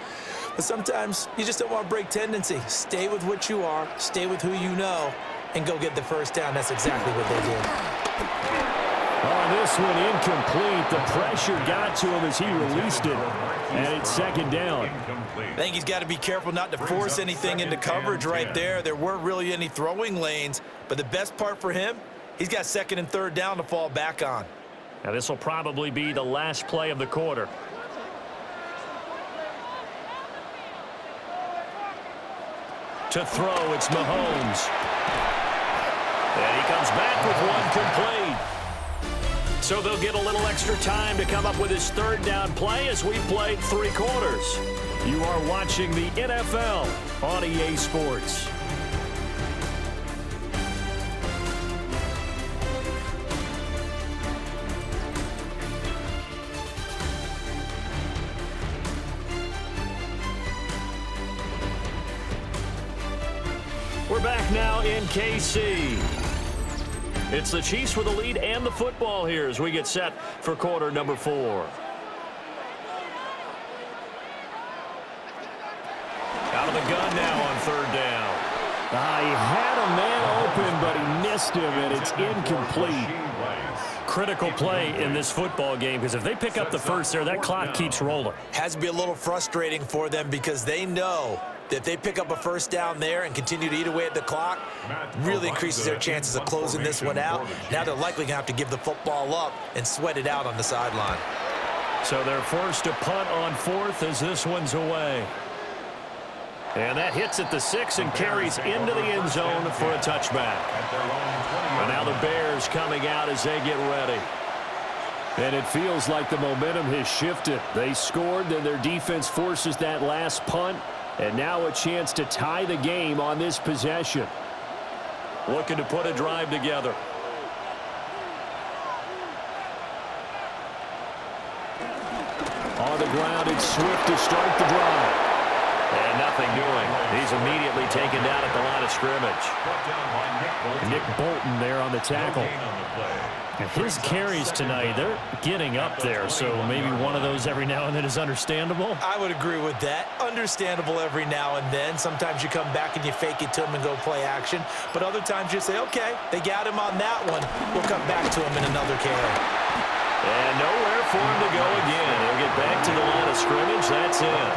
But sometimes you just don't want to break tendency. Stay with what you are, stay with who you know, and go get the 1st down. That's exactly what they did. On this one, incomplete. The pressure got to him as he released it. And it's 2nd down. I think he's got to be careful not to force anything into coverage right there. There weren't really any throwing lanes. But the best part for him, he's got 2nd and 3rd down to fall back on. Now this will probably be the last play of the quarter. To throw, it's Mahomes. And he comes back with one complete. So they'll get a little extra time to come up with his 3rd down play as we played 3 quarters. You are watching the NFL on EA Sports. We're back now in KC. It's the Chiefs with the lead and the football here as we get set for quarter number 4. Out of the gun now on 3rd down. He had a man open, but he missed him, and it's incomplete. Critical play in this football game because if they pick up the 1st there, that clock keeps rolling. Has to be a little frustrating for them because they know that if they pick up a 1st down there and continue to eat away at the clock, really increases their chances of closing this one out. Now they're likely going to have to give the football up and sweat it out on the sideline. So they're forced to punt on 4th as this one's away. And that hits at the 6 and carries into the end zone for a touchback. And now the Bears coming out as they get ready. And it feels like the momentum has shifted. They scored, then their defense forces that last punt. And now a chance to tie the game on this possession. Looking to put a drive together. On the ground, it's Swift to start the drive. And nothing doing. He's immediately taken down at the line of scrimmage. Nick Bolton there on the tackle. And his carries tonight, they're getting up there, so maybe one of those every now and then is understandable. I would agree with that. Understandable every now and then. Sometimes you come back and you fake it to him and go play action. But other times you say, okay, they got him on that one. We'll come back to him in another carry. And nowhere for him to go again. He'll get back to the line of scrimmage. That's it.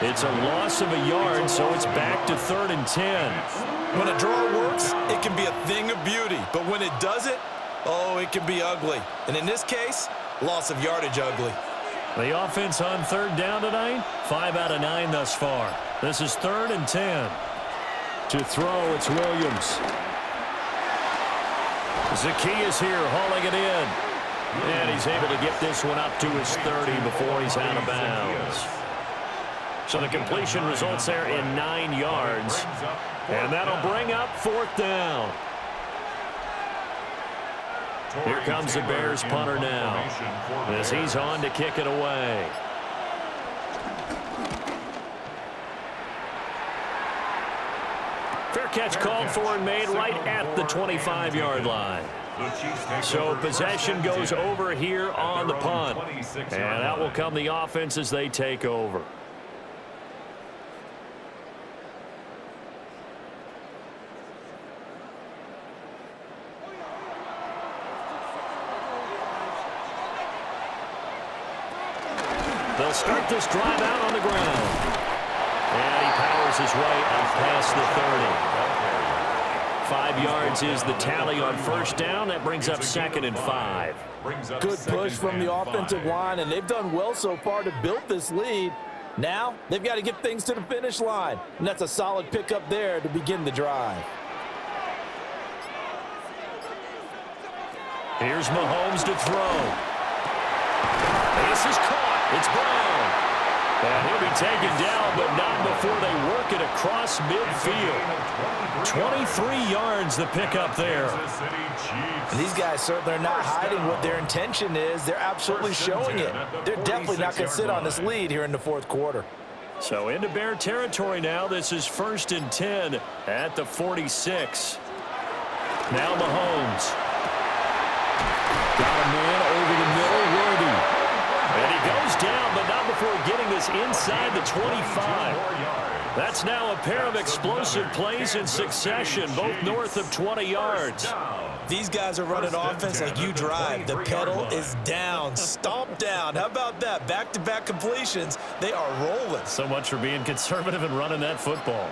It's a loss of a yard, so it's back to 3rd and 10. When a draw works, it can be a thing of beauty. But when it doesn't, oh, it can be ugly. And in this case, loss of yardage ugly. The offense on 3rd down tonight, 5 out of 9 thus far. This is 3rd and 10. To throw, it's Williams. Zacchaeus here hauling it in. And he's able to get this one up to his 30 before he's out of bounds. So the completion results there in 9 yards. And that'll bring up 4th down. Here comes the Bears punter now as he's on to kick it away. Fair catch called for and made right at the 25-yard line. So possession goes over here on the punt. And out will come the offense as they take over. They'll start this drive out on the ground. And he powers his way up past the 30. 5 yards is the tally on 1st down. That brings up 2nd and 5. Good push from the offensive line, and they've done well so far to build this lead. Now they've got to get things to the finish line, and that's a solid pickup there to begin the drive. Here's Mahomes to throw. This is caught. It's Brown. And he'll be taken down, but not before they work it across midfield. 23 yards the pickup there. And these guys certainly are not hiding what their intention is. They're absolutely showing it. They're definitely not going to sit on this lead here in the 4th quarter. So into Bear territory now. This is 1st and 10 at the 46. Now Mahomes. Got a man over the middle, Worthy. And he goes down, but not before getting this inside the 25. That's now a pair of explosive plays in succession, both north of 20 yards. These guys are running offense like you drive. The pedal is down, stomp down. How about that? Back-to-back completions. They are rolling. So much for being conservative and running that football.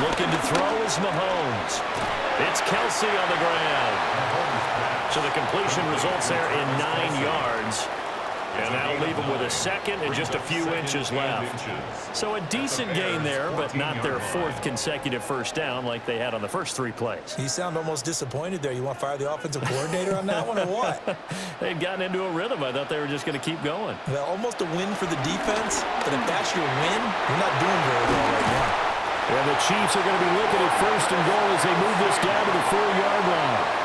Looking to throw is Mahomes. It's Kelsey on the ground. So the completion results there in 9 yards. And that'll leave them with a 2nd and just a few inches left. So a decent gain there, but not their 4th consecutive 1st down like they had on the first 3 plays. You sound almost disappointed there. You want to fire the offensive coordinator on that one or what? They'd gotten into a rhythm. I thought they were just going to keep going. Well, almost a win for the defense, but if that's your win, you're not doing very well right now. And the Chiefs are going to be looking at 1st and goal as they move this down to the 4-yard line.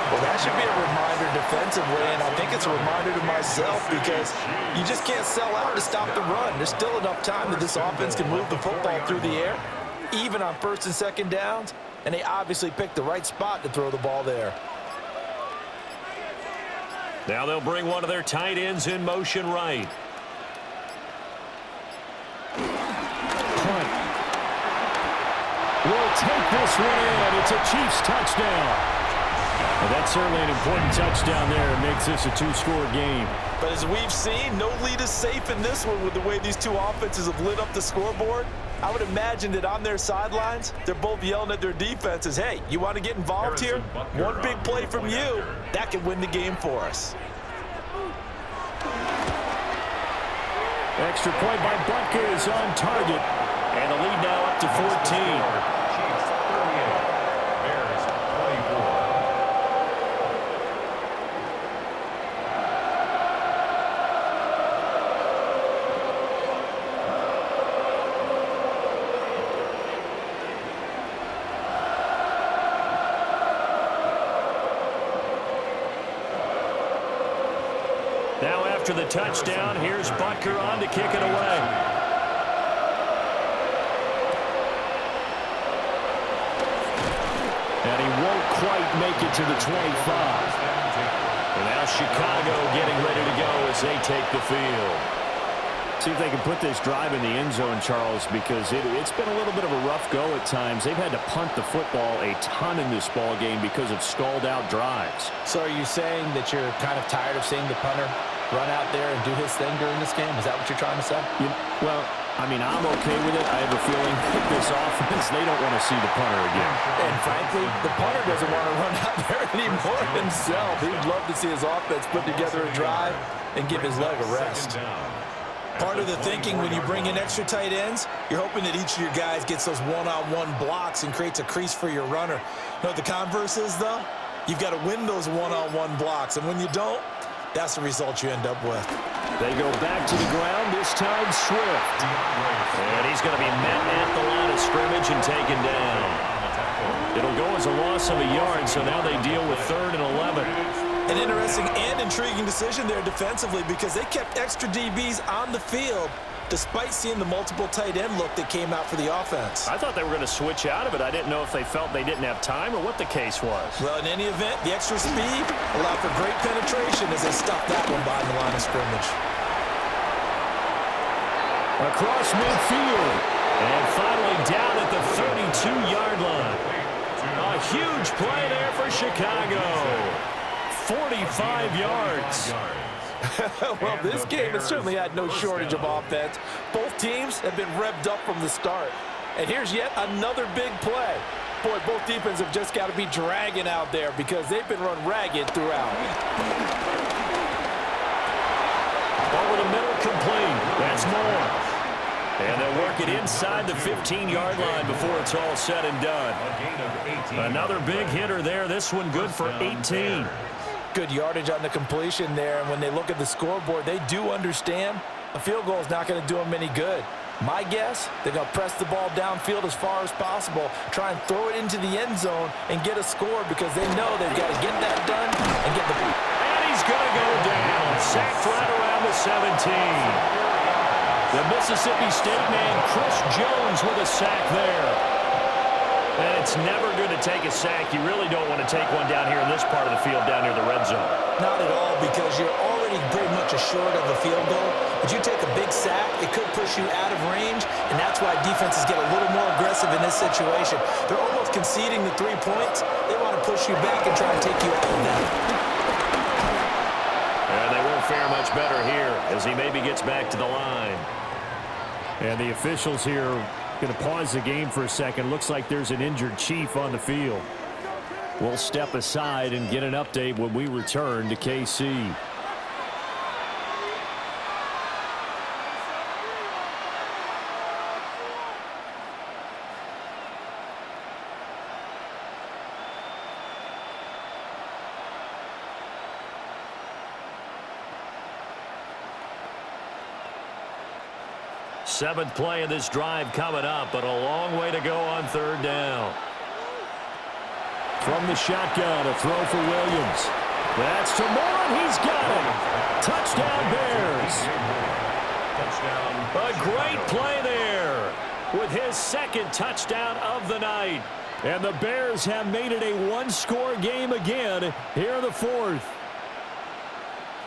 Well, that should be a reminder defensively, and I think it's a reminder to myself because you just can't sell out to stop the run. There's still enough time that this offense can move the football through the air, even on 1st and 2nd downs, and they obviously picked the right spot to throw the ball there. Now they'll bring one of their tight ends in motion right. Punt. Will take this one in. It's a Chiefs touchdown. Well, that's certainly an important touchdown there. It makes this a 2-score game. But as we've seen, no lead is safe in this one with the way these two offenses have lit up the scoreboard. I would imagine that on their sidelines, they're both yelling at their defenses, hey, you want to get involved here? One big play from you, that can win the game for us. Extra point by Butker is on target. And the lead now up to 14. After the touchdown, here's Butker on to kick it away. And he won't quite make it to the 25. And now Chicago getting ready to go as they take the field. See if they can put this drive in the end zone, Charles, because it's been a little bit of a rough go at times. They've had to punt the football a ton in this ball game because of stalled-out drives. So are you saying that you're kind of tired of seeing the punter run out there and do his thing during this game? Is that what you're trying to say? Well, I mean, I'm okay with it. I have a feeling that this offense, they don't want to see the punter again. And frankly, the punter doesn't want to run out there anymore himself. He'd love to see his offense put together a drive and give his leg a rest. Part of the thinking when you bring in extra tight ends, you're hoping that each of your guys gets those one-on-one blocks and creates a crease for your runner. You know what the converse is, though? You've got to win those one-on-one blocks, and when you don't, that's the result you end up with. They go back to the ground, this time Swift. And he's going to be met at the line of scrimmage and taken down. It'll go as a loss of a yard, so now they deal with 3rd and 11. An interesting and intriguing decision there defensively because they kept extra DBs on the field despite seeing the multiple tight end look that came out for the offense. I thought they were going to switch out of it. I didn't know if they felt they didn't have time or what the case was. Well, in any event, the extra speed allowed for great penetration as they stuffed that one behind the line of scrimmage. Across midfield. And finally down at the 32-yard line. A huge play there for Chicago. 45 yards. Well, this game has certainly had no shortage of offense. Both teams have been revved up from the start. And here's yet another big play. Boy, both defenses have just got to be dragging out there because they've been run ragged throughout. Over the middle, complete. That's more. And they'll work it inside the 15-yard line before it's all said and done. Another big hitter there. This one good for 18. Good yardage on the completion there, and when they look at the scoreboard, they do understand a field goal is not going to do them any good. My guess, they're going to press the ball downfield as far as possible, try and throw it into the end zone and get a score because they know they've got to get that done and get the... And he's going to go down, sacked right around the 17. The Mississippi State man, Chris Jones, with a sack there. And it's never good to take a sack. You really don't want to take one down here in this part of the field, down near the red zone. Not at all, because you're already pretty much assured of a field goal. But you take a big sack, it could push you out of range, and that's why defenses get a little more aggressive in this situation. They're almost conceding the 3 points. They want to push you back and try and take you out of that. And they won't fare much better here as he maybe gets back to the line. And the officials here going to pause the game for a second. Looks like there's an injured Chief on the field. We'll step aside and get an update when we return to KC. Seventh play of this drive coming up, but a long way to go on 3rd down. From the shotgun, a throw for Williams. That's to Moore, and he's got it. Touchdown, Bears. A great play there with his 2nd touchdown of the night. And the Bears have made it a one-score game again here in the 4th.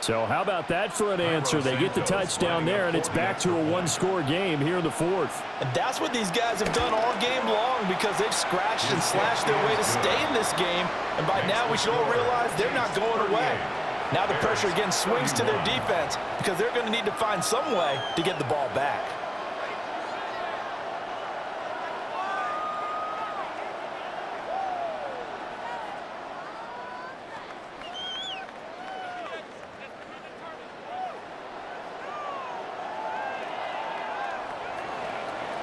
So how about that for an answer? They get the touchdown there, and it's back to a one-score game here in the 4th. And that's what these guys have done all game long because they've scratched and slashed their way to stay in this game. And by now, we should all realize they're not going away. Now the pressure again swings to their defense because they're going to need to find some way to get the ball back.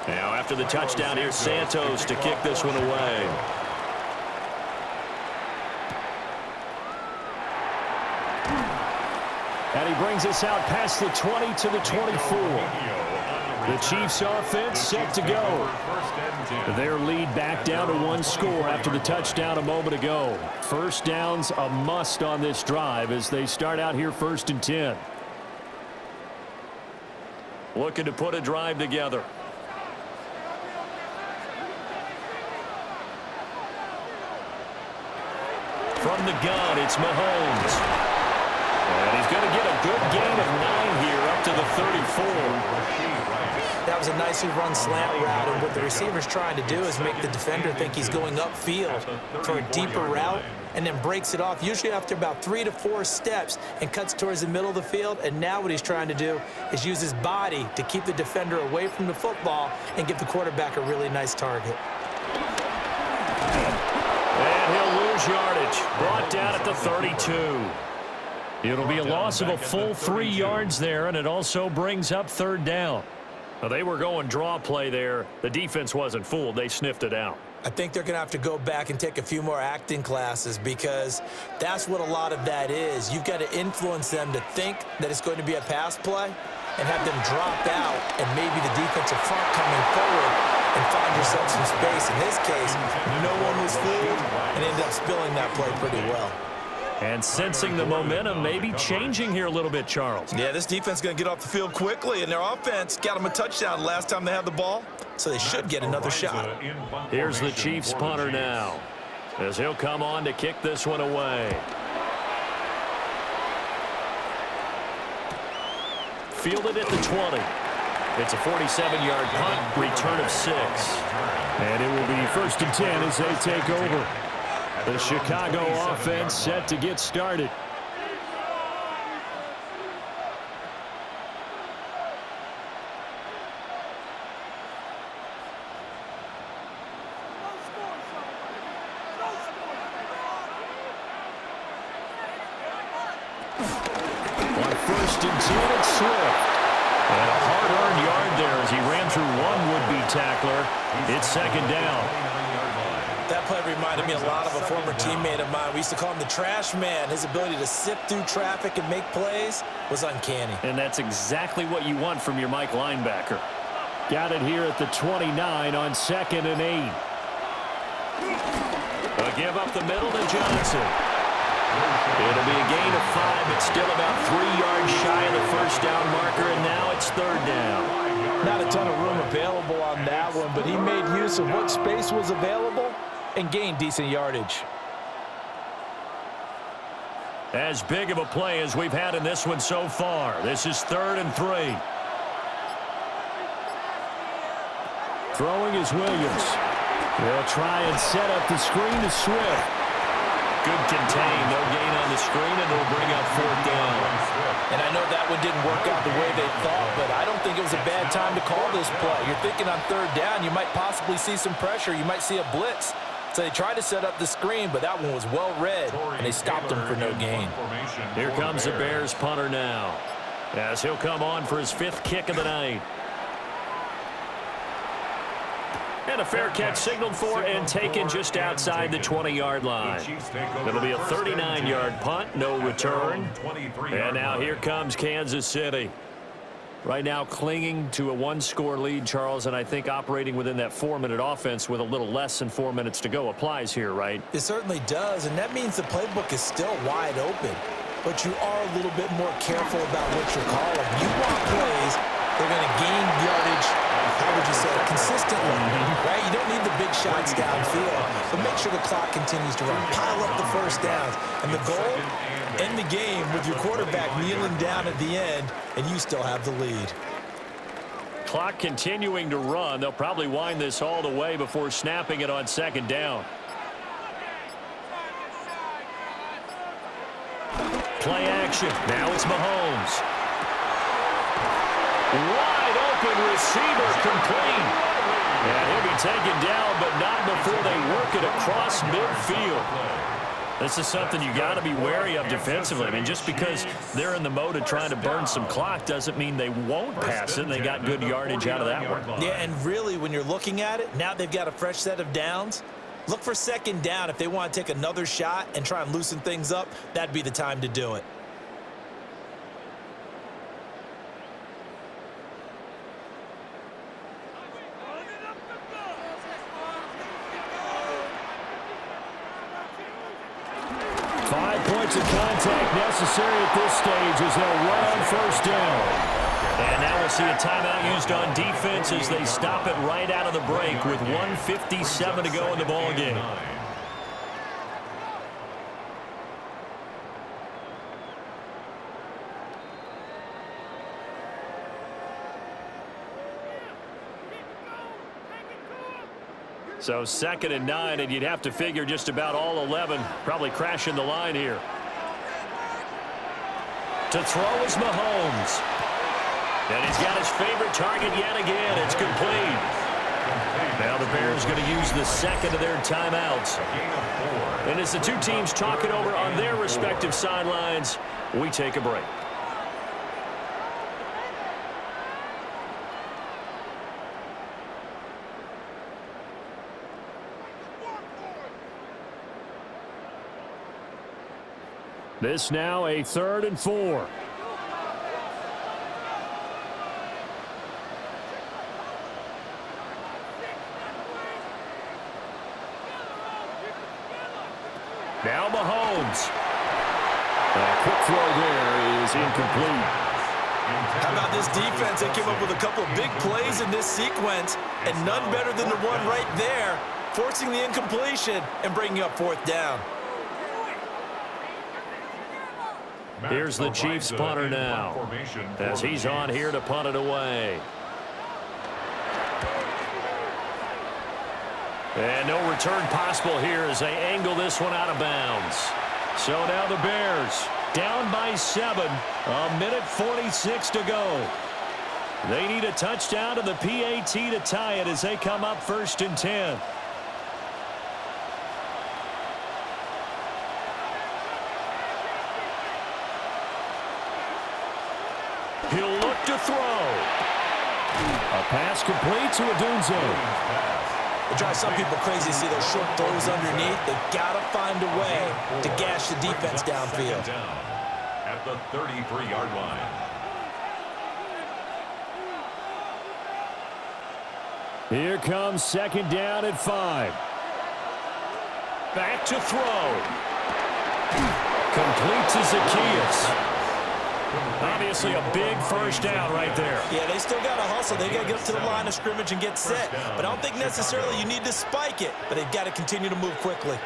Now after the touchdown, here's Santos to kick this one away. And he brings us out past the 20 to the 24. The Chiefs offense set to go. Their lead back down to one score after the touchdown a moment ago. First down's a must on this drive as they start out here 1st and 10. Looking to put a drive together. From the gun, it's Mahomes. And he's going to get a good gain of 9 here up to the 34. That was a nicely run slant route, and what the receiver's trying to do is make the defender think he's going upfield for a deeper route, and then breaks it off, usually after about 3 to 4 steps, and cuts towards the middle of the field. And now what he's trying to do is use his body to keep the defender away from the football and give the quarterback a really nice target. And he'll lose yardage. Brought down at the 32. It'll be a loss of a full 3 yards there, and it also brings up 3rd down. Now, they were going draw play there. The defense wasn't fooled. They sniffed it out. I think they're going to have to go back and take a few more acting classes, because that's what a lot of that is. You've got to influence them to think that it's going to be a pass play and have them drop out, and maybe the defensive front coming forward and find yourself some space. In this case, no one was fooled and ended up spilling that play pretty well. And sensing the momentum maybe changing here a little bit, Charles. Yeah, this defense is going to get off the field quickly, and their offense got them a touchdown last time they had the ball, so they should get another shot. Here's the Chiefs punter now, as he'll come on to kick this one away. Fielded at the 20. It's a 47-yard punt, return of 6. And it will be 1st and 10 as they take over. The Chicago offense set to get started. On 1st and 10, it's Swift. And a hard-earned yard there as he ran through one would-be tackler. It's 2nd down. That play reminded me a lot of a former teammate of mine. We used to call him the trash man. His ability to sift through traffic and make plays was uncanny. And that's exactly what you want from your Mike linebacker. Got it here at the 29 on 2nd and 8. A give up the middle to Johnson. It'll be a gain of 5, but still about 3 yards shy of the 1st down marker, and now it's 3rd down. Not a ton of room available on that one, but he made use of what space was available and gained decent yardage. As big of a play as we've had in this one so far. This is 3rd and 3. Throwing is Williams. They'll try and set up the screen to Swift. Good contain, no gain on the screen, and it'll bring up 4th down. And I know that one didn't work out the way they thought, but I don't think it was a bad time to call this play. You're thinking on 3rd down, you might possibly see some pressure. You might see a blitz. So they tried to set up the screen, but that one was well read, and they stopped him for no gain. Here comes the Bears punter now, as he'll come on for his 5th kick of the night. And a fair catch signaled for and taken just outside the 20-yard line. It'll be a 39-yard punt, no return. And now here comes Kansas City. Right now clinging to a 1-score lead, Charles, and I think operating within that 4-minute offense with a little less than 4 minutes to go applies here, right? It certainly does, and that means the playbook is still wide open. But you are a little bit more careful about what you're calling. You want plays, they're going to gain yardage, how would you say, consistently, right? You don't need the big shots downfield, but make sure the clock continues to run. Pile up the 1st downs. And the goal, end the game with your quarterback kneeling down at the end, and you still have the lead. Clock continuing to run. They'll probably wind this all the way before snapping it on 2nd down. Play action. Now it's Mahomes. Wide open receiver complete. And he'll be taken down, but not before they work it across midfield. This is something you got to be wary of defensively. I mean, just because they're in the mode of trying to burn some clock doesn't mean they won't pass it. They got good yardage out of that one. Yeah, and really, when you're looking at it, now they've got a fresh set of downs. Look for 2nd down. If they want to take another shot and try and loosen things up, that'd be the time to do it. Of contact necessary at this stage as they'll run on 1st down. And now we'll see a timeout used on defense as they stop it right out of the break with 1:57 to go in the ballgame. So 2nd and 9, and you'd have to figure just about all 11 probably crashing the line here. To throw is Mahomes. And he's got his favorite target yet again. It's complete. Now the Bears going to use the second of their timeouts. And as the two teams talk it over on their respective sidelines, we take a break. This now a 3rd and 4. Now Mahomes. A quick throw there is incomplete. How about this defense? They came up with a couple of big plays in this sequence, and none better than the one right there, forcing the incompletion and bringing up 4th down. Here's the Chiefs punter now, as he's on here to punt it away. And no return possible here as they angle this one out of bounds. So now the Bears down by 7, 1:46 to go. They need a touchdown to the PAT to tie it as they come up 1st and 10. He'll look to throw. A pass complete to Odunze. It drives some people crazy to see those short throws underneath. They've got to find a way to gash the defense downfield. Down at the 33-yard line. Here comes 2nd down at 5. Back to throw. Complete to Zacchaeus. Obviously a big 1st down right there. Yeah, they still got to hustle. They got to get up to the line of scrimmage and get set. But I don't think necessarily you need to spike it, but they've got to continue to move quickly.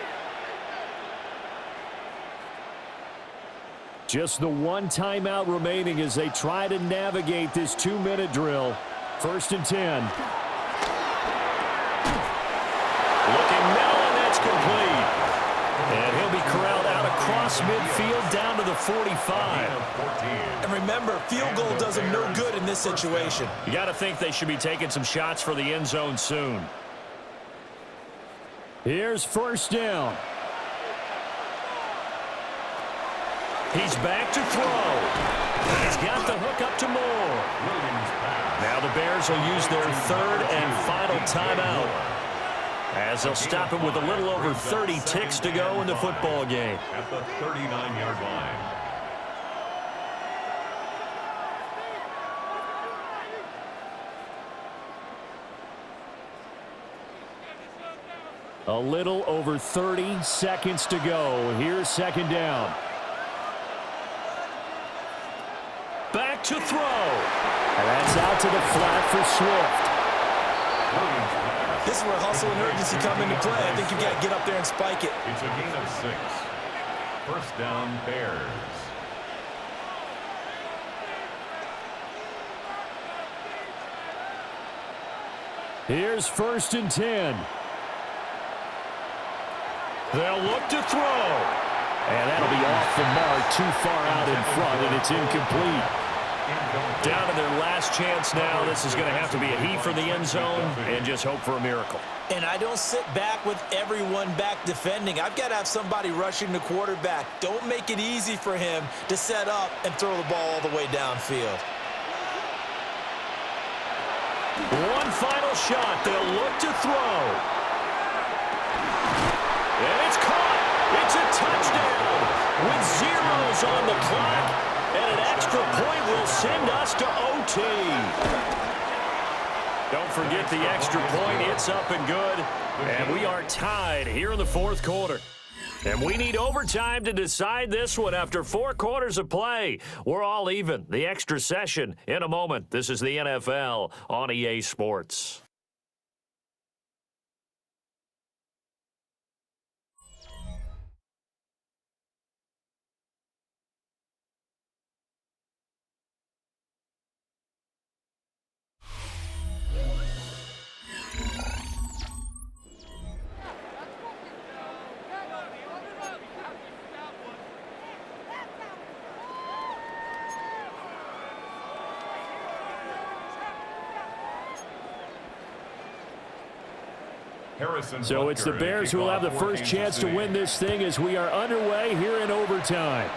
Just the one timeout remaining as they try to navigate this 2-minute drill. 1st and 10. Looking middle, and that's complete. And he'll be corralled out across midfield down to the 45. And remember, field goal does them no good in this situation. You got to think they should be taking some shots for the end zone soon. Here's 1st down. He's back to throw. He's got the hook up to Moore. Now the Bears will use their 3rd and final timeout, as they'll stop him with a little over 30 ticks to go in the football game. At the 39-yard line. A little over 30 seconds to go. Here's 2nd down. Back to throw. And that's out to the flat for Swift. This is where hustle and urgency come into play. I think you've got to get up there and spike it. It's a gain of 6. 1st down, Bears. Here's 1st and 10. They'll look to throw. And that'll be off the mark, too far out in front, and it's incomplete. Down to their last chance now. This is going to have to be a heave for the end zone and just hope for a miracle. And I don't sit back with everyone back defending. I've got to have somebody rushing the quarterback. Don't make it easy for him to set up and throw the ball all the way downfield. One final shot. They'll look to throw. And it's caught. It's a touchdown with zeros on the clock. And an extra point will send us to OT. Don't forget the extra point. It's up and good. And we are tied here in the 4th quarter. And we need overtime to decide this one after 4 quarters of play. We're all even. The extra session in a moment. This is the NFL on EA Sports. So it's the Bears who will have the first chance to win this thing as we are underway here in overtime.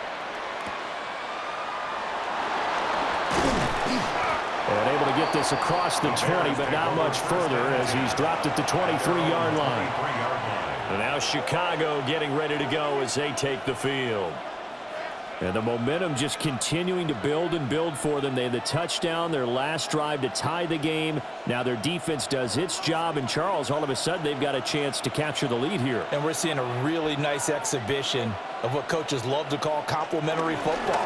And able to get this across the 20, but not much further as he's dropped at the 23-yard line. And now Chicago getting ready to go as they take the field. And the momentum just continuing to build and build for them. They had the touchdown, their last drive to tie the game. Now their defense does its job. And, Charles, all of a sudden they've got a chance to capture the lead here. And we're seeing a really nice exhibition of what coaches love to call complementary football.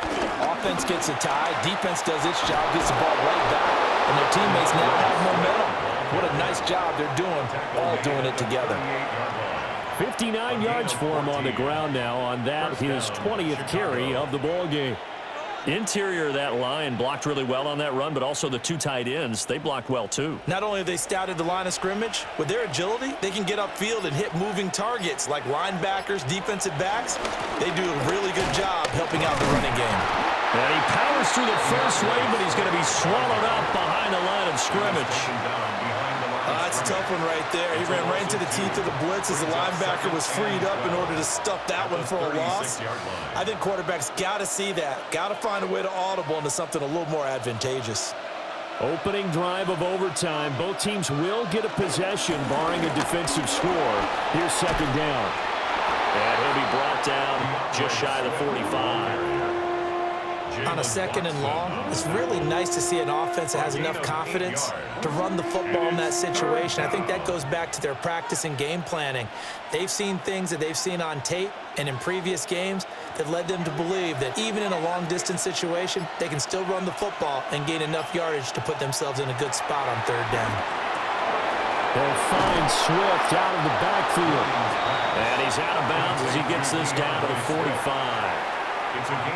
Offense gets a tie, defense does its job, gets the ball right back, and their teammates now have momentum. What a nice job they're doing, all doing it together. 59 yards for him on the ground now on that, his 20th carry of the ball game. Interior of that line blocked really well on that run, but also the two tight ends, they blocked well too. Not only have they scouted the line of scrimmage, with their agility, they can get upfield and hit moving targets like linebackers, defensive backs. They do a really good job helping out the running game. And he powers through the first wave, but he's going to be swallowed up behind the line of scrimmage. That's a tough one right there. He ran right into the teeth of the blitz as the linebacker was freed up in order to stuff that one for a loss. I think quarterbacks got to see that. Got to find a way to audible into something a little more advantageous. Opening drive of overtime. Both teams will get a possession, barring a defensive score. Here's second down. And he'll be brought down just shy of the 45. On a second and long, it's really nice to see an offense that has enough confidence to run the football in that situation. I think that goes back to their practice and game planning. They've seen things that they've seen on tape and in previous games that led them to believe that even in a long-distance situation, they can still run the football and gain enough yardage to put themselves in a good spot on third down. They'll find Swift out of the backfield. And he's out of bounds as he gets this down to the 45.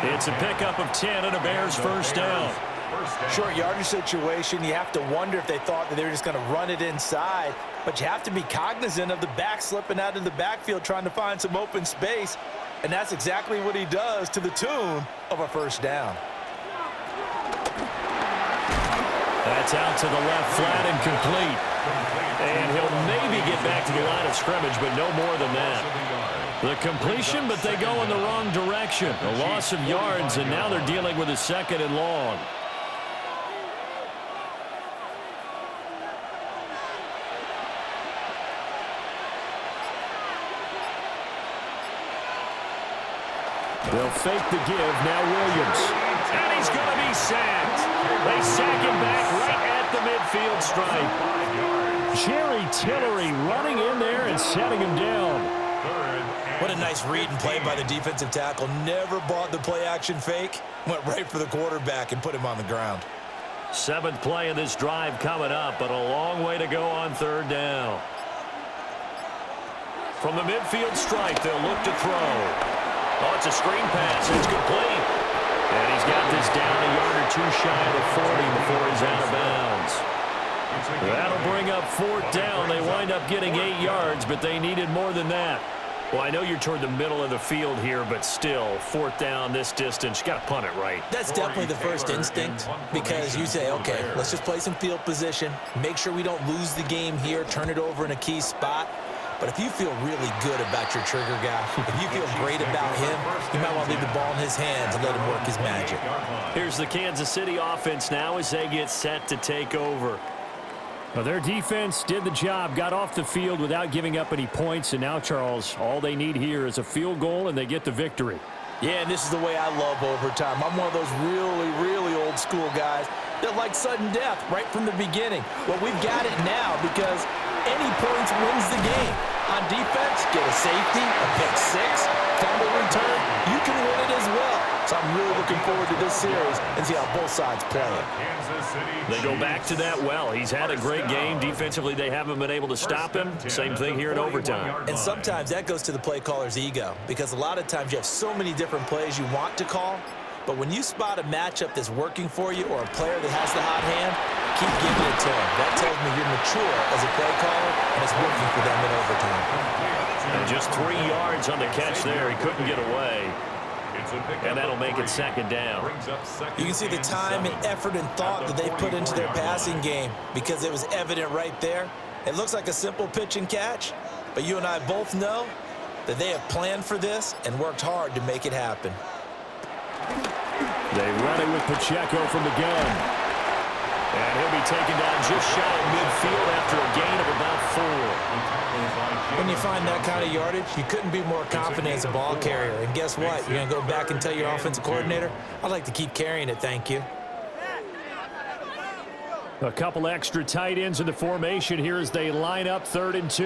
It's a pickup of 10 and a Bears first down. Short yardage situation, you have to wonder if they thought that they were just going to run it inside. But you have to be cognizant of the back slipping out of the backfield trying to find some open space. And that's exactly what he does to the tune of a first down. That's out to the left flat and complete. And he'll maybe get back to the line of scrimmage, but no more than that. The completion, but they go in the wrong direction. A loss of yards, and now they're dealing with a second and long. They'll fake the give. Now Williams. And he's going to be sacked. They sack him back right at the midfield stripe. Jerry Tillery running in there and setting him down. What a nice read and play by the defensive tackle. Never bought the play-action fake. Went right for the quarterback and put him on the ground. Seventh play of this drive coming up, but a long way to go on third down. From the midfield stripe, they'll look to throw. Oh, it's a screen pass. It's complete. And he's got this down a yard or two shy of the 40 before he's out of bounds. That'll bring up fourth down. They wind up getting 8 yards, but they needed more than that. Well, I know you're toward the middle of the field here, but still, fourth down this distance, you got to punt it right. That's definitely the first instinct because you say, okay, let's just play some field position, make sure we don't lose the game here, turn it over in a key spot. But if you feel really good about your trigger guy, if you feel great about him, you might want to leave the ball in his hands and let him work his magic. Here's the Kansas City offense now as they get set to take over. Well, their defense did the job, got off the field without giving up any points, and now, Charles, all they need here is a field goal, and they get the victory. Yeah, and this is the way I love overtime. I'm one of those really, really old school guys that like sudden death right from the beginning. Well, we've got it now because any points wins the game. On defense, get a safety, a pick six, fumble return, you can win it as well. So I'm really looking forward to this series and see how both sides play it. They go back to that well. He's had a great game. Defensively, they haven't been able to stop him. Same thing here in overtime. And sometimes that goes to the play caller's ego because a lot of times you have so many different plays you want to call, but when you spot a matchup that's working for you or a player that has the hot hand, keep giving it to him. That tells me you're mature as a play caller, and it's working for them in overtime. And just 3 yards on the catch there. He couldn't get away. And that'll make it second down. You can see the time and effort and thought that they put into their passing game because it was evident right there. It looks like a simple pitch and catch, but you and I both know that they have planned for this and worked hard to make it happen. They run it with Pacheco from the gun. And he'll be taken down just shy of midfield after a gain of about 4. When you find that kind of yardage, you couldn't be more confident as a ball carrier. And guess what? You're going to go back and tell your offensive coordinator, I'd like to keep carrying it, thank you. A couple extra tight ends in the formation here as they line up 3rd and 2.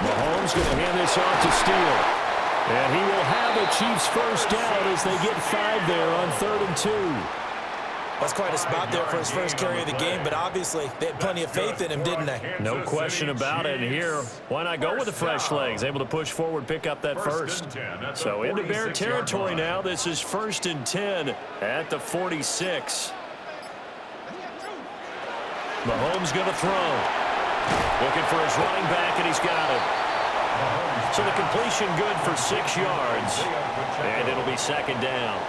Mahomes going to hand this off to Steele. And he will have the Chiefs first down as they get 5 there on 3rd and 2. That's quite a spot there for his first carry of the game, but obviously they had plenty of faith in him, didn't they? No question about it. And here, why not go with the fresh legs? Able to push forward, pick up that first. So into Bear territory now. This is 1st and 10 at the 46. Mahomes going to throw. Looking for his running back, and he's got it. So the completion good for 6 yards. And it'll be 2nd down.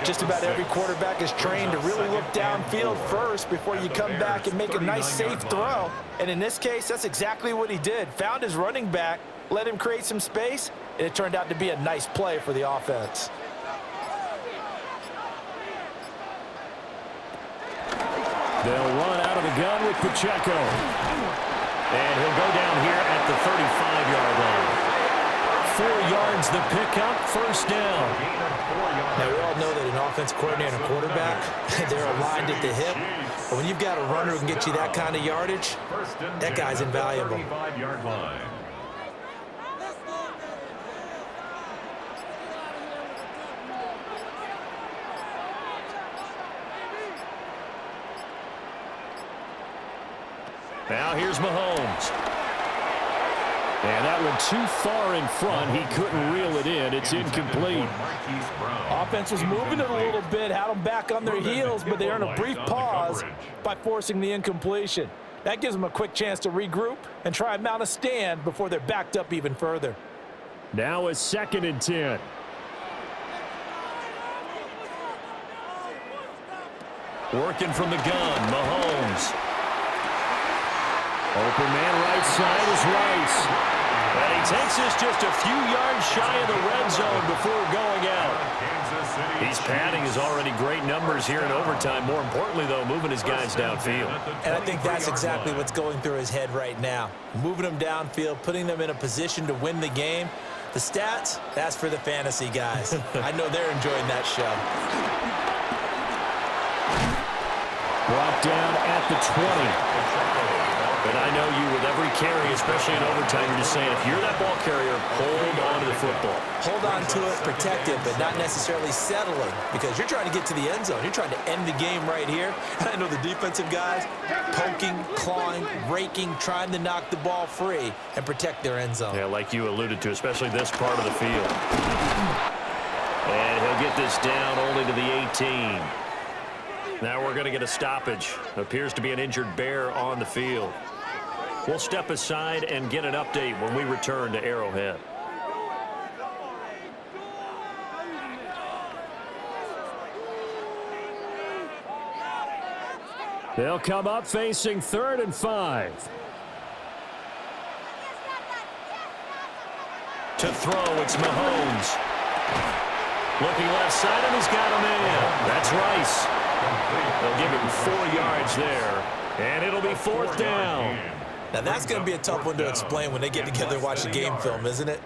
Just about every quarterback is trained to really look downfield first before you come back and make a nice, safe throw. And in this case, that's exactly what he did. Found his running back, let him create some space, and it turned out to be a nice play for the offense. They'll run out of the gun with Pacheco. And he'll go down here at the 35-yard line. 4 yards the pickup, 1st down. Now, we all know that an offensive coordinator and a quarterback, they're aligned at the hip. But when you've got a runner who can get you that kind of yardage, that guy's invaluable. Now here's Mahomes. And that one too far in front. He couldn't reel it in. It's incomplete. Offense was moving it a little bit, had them back on their heels, but they earned a brief pause by forcing the incompletion. That gives them a quick chance to regroup and try and mount a stand before they're backed up even further. Now it's 2nd and 10. Working from the gun, Mahomes. Open man right side is Rice. And he takes this just a few yards shy of the red zone before going out. He's padding his already great numbers here in overtime. More importantly, though, moving his guys downfield. And I think that's exactly what's going through his head right now. Moving them downfield, putting them in a position to win the game. The stats, that's for the fantasy guys. I know they're enjoying that show. Brought down at the 20. But I know you with every carry, especially in overtime, you're just saying, if you're that ball carrier, hold on to the football. Hold on to it, protect it, but not necessarily settling, because you're trying to get to the end zone. You're trying to end the game right here. And I know the defensive guys poking, clawing, raking, trying to knock the ball free and protect their end zone. Yeah, like you alluded to, especially this part of the field. And he'll get this down only to the 18. Now we're going to get a stoppage. Appears to be an injured Bear on the field. We'll step aside and get an update when we return to Arrowhead. They'll come up facing 3rd and 5. To throw, it's Mahomes. Looking left side, and he's got a man. That's Rice. They'll give him 4 yards there, and it'll be 4th down. Now, that's going to be a tough one to explain when they get together and watch the game film, isn't it?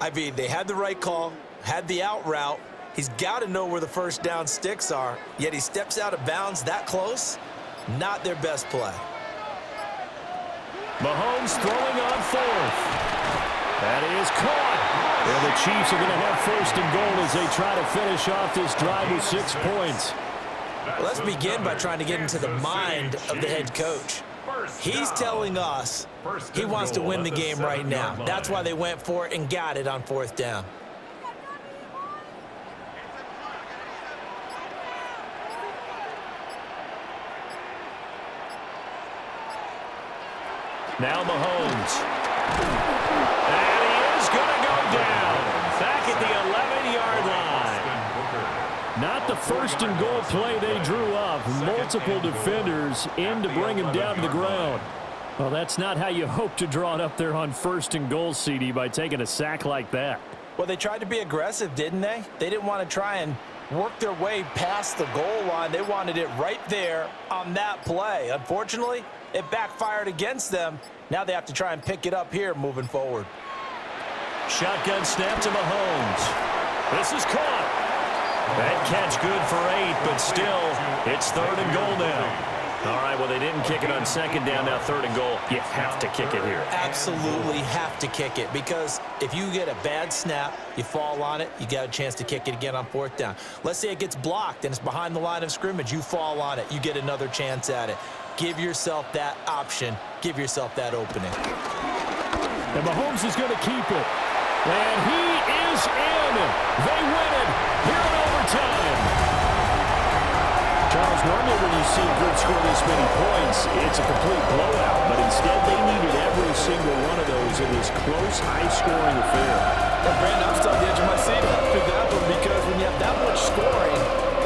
I mean, they had the right call, had the out route. He's got to know where the first down sticks are, yet he steps out of bounds that close. Not their best play. Mahomes throwing on 4th. That is caught. And the Chiefs are going to have 1st and goal as they try to finish off this drive with 6 points. Well, let's begin by trying to get into the mind of the head coach. He's telling us he wants to win the game right now. That's why they went for it and got it on 4th down. Now Mahomes. And he is going to go down. Back at the 11-yard line. Not the first and goal play they drew up. Multiple defenders in to bring him down to the ground. Well, that's not how you hope to draw it up there on first and goal, CD, by taking a sack like that. Well, they tried to be aggressive, didn't they? They didn't want to try and work their way past the goal line. They wanted it right there on that play. Unfortunately, it backfired against them. Now they have to try and pick it up here moving forward. Shotgun snap to Mahomes. This is caught. That catch good for 8, but still, it's third and goal now. All right, well, they didn't kick it on second down. Now third and goal. You have to kick it here. Absolutely have to kick it, because if you get a bad snap, you fall on it, you got a chance to kick it again on fourth down. Let's say it gets blocked and it's behind the line of scrimmage. You fall on it. You get another chance at it. Give yourself that option. Give yourself that opening. And Mahomes is going to keep it. And he is in. They win it here in overtime. Charles, normally when you see a group score this many points, it's a complete blowout. But instead, they needed every single one of those in this close, high-scoring affair. Well, Brandon, I'm still on the edge of my seat after that one, because when you have that much scoring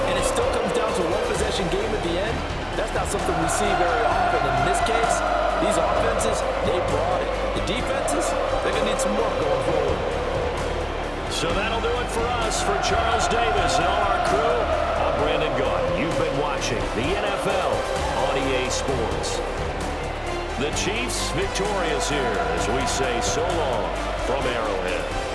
and it still comes down to a one-possession game at the end, that's not something we see very often. In this case, these offenses, they brought it. The defenses, they're going to need some work going forward. So that'll do it for us. For Charles Davis and all our crew, I'm Brandon Gaudin. You've been watching the NFL on EA Sports. The Chiefs victorious here as we say so long from Arrowhead.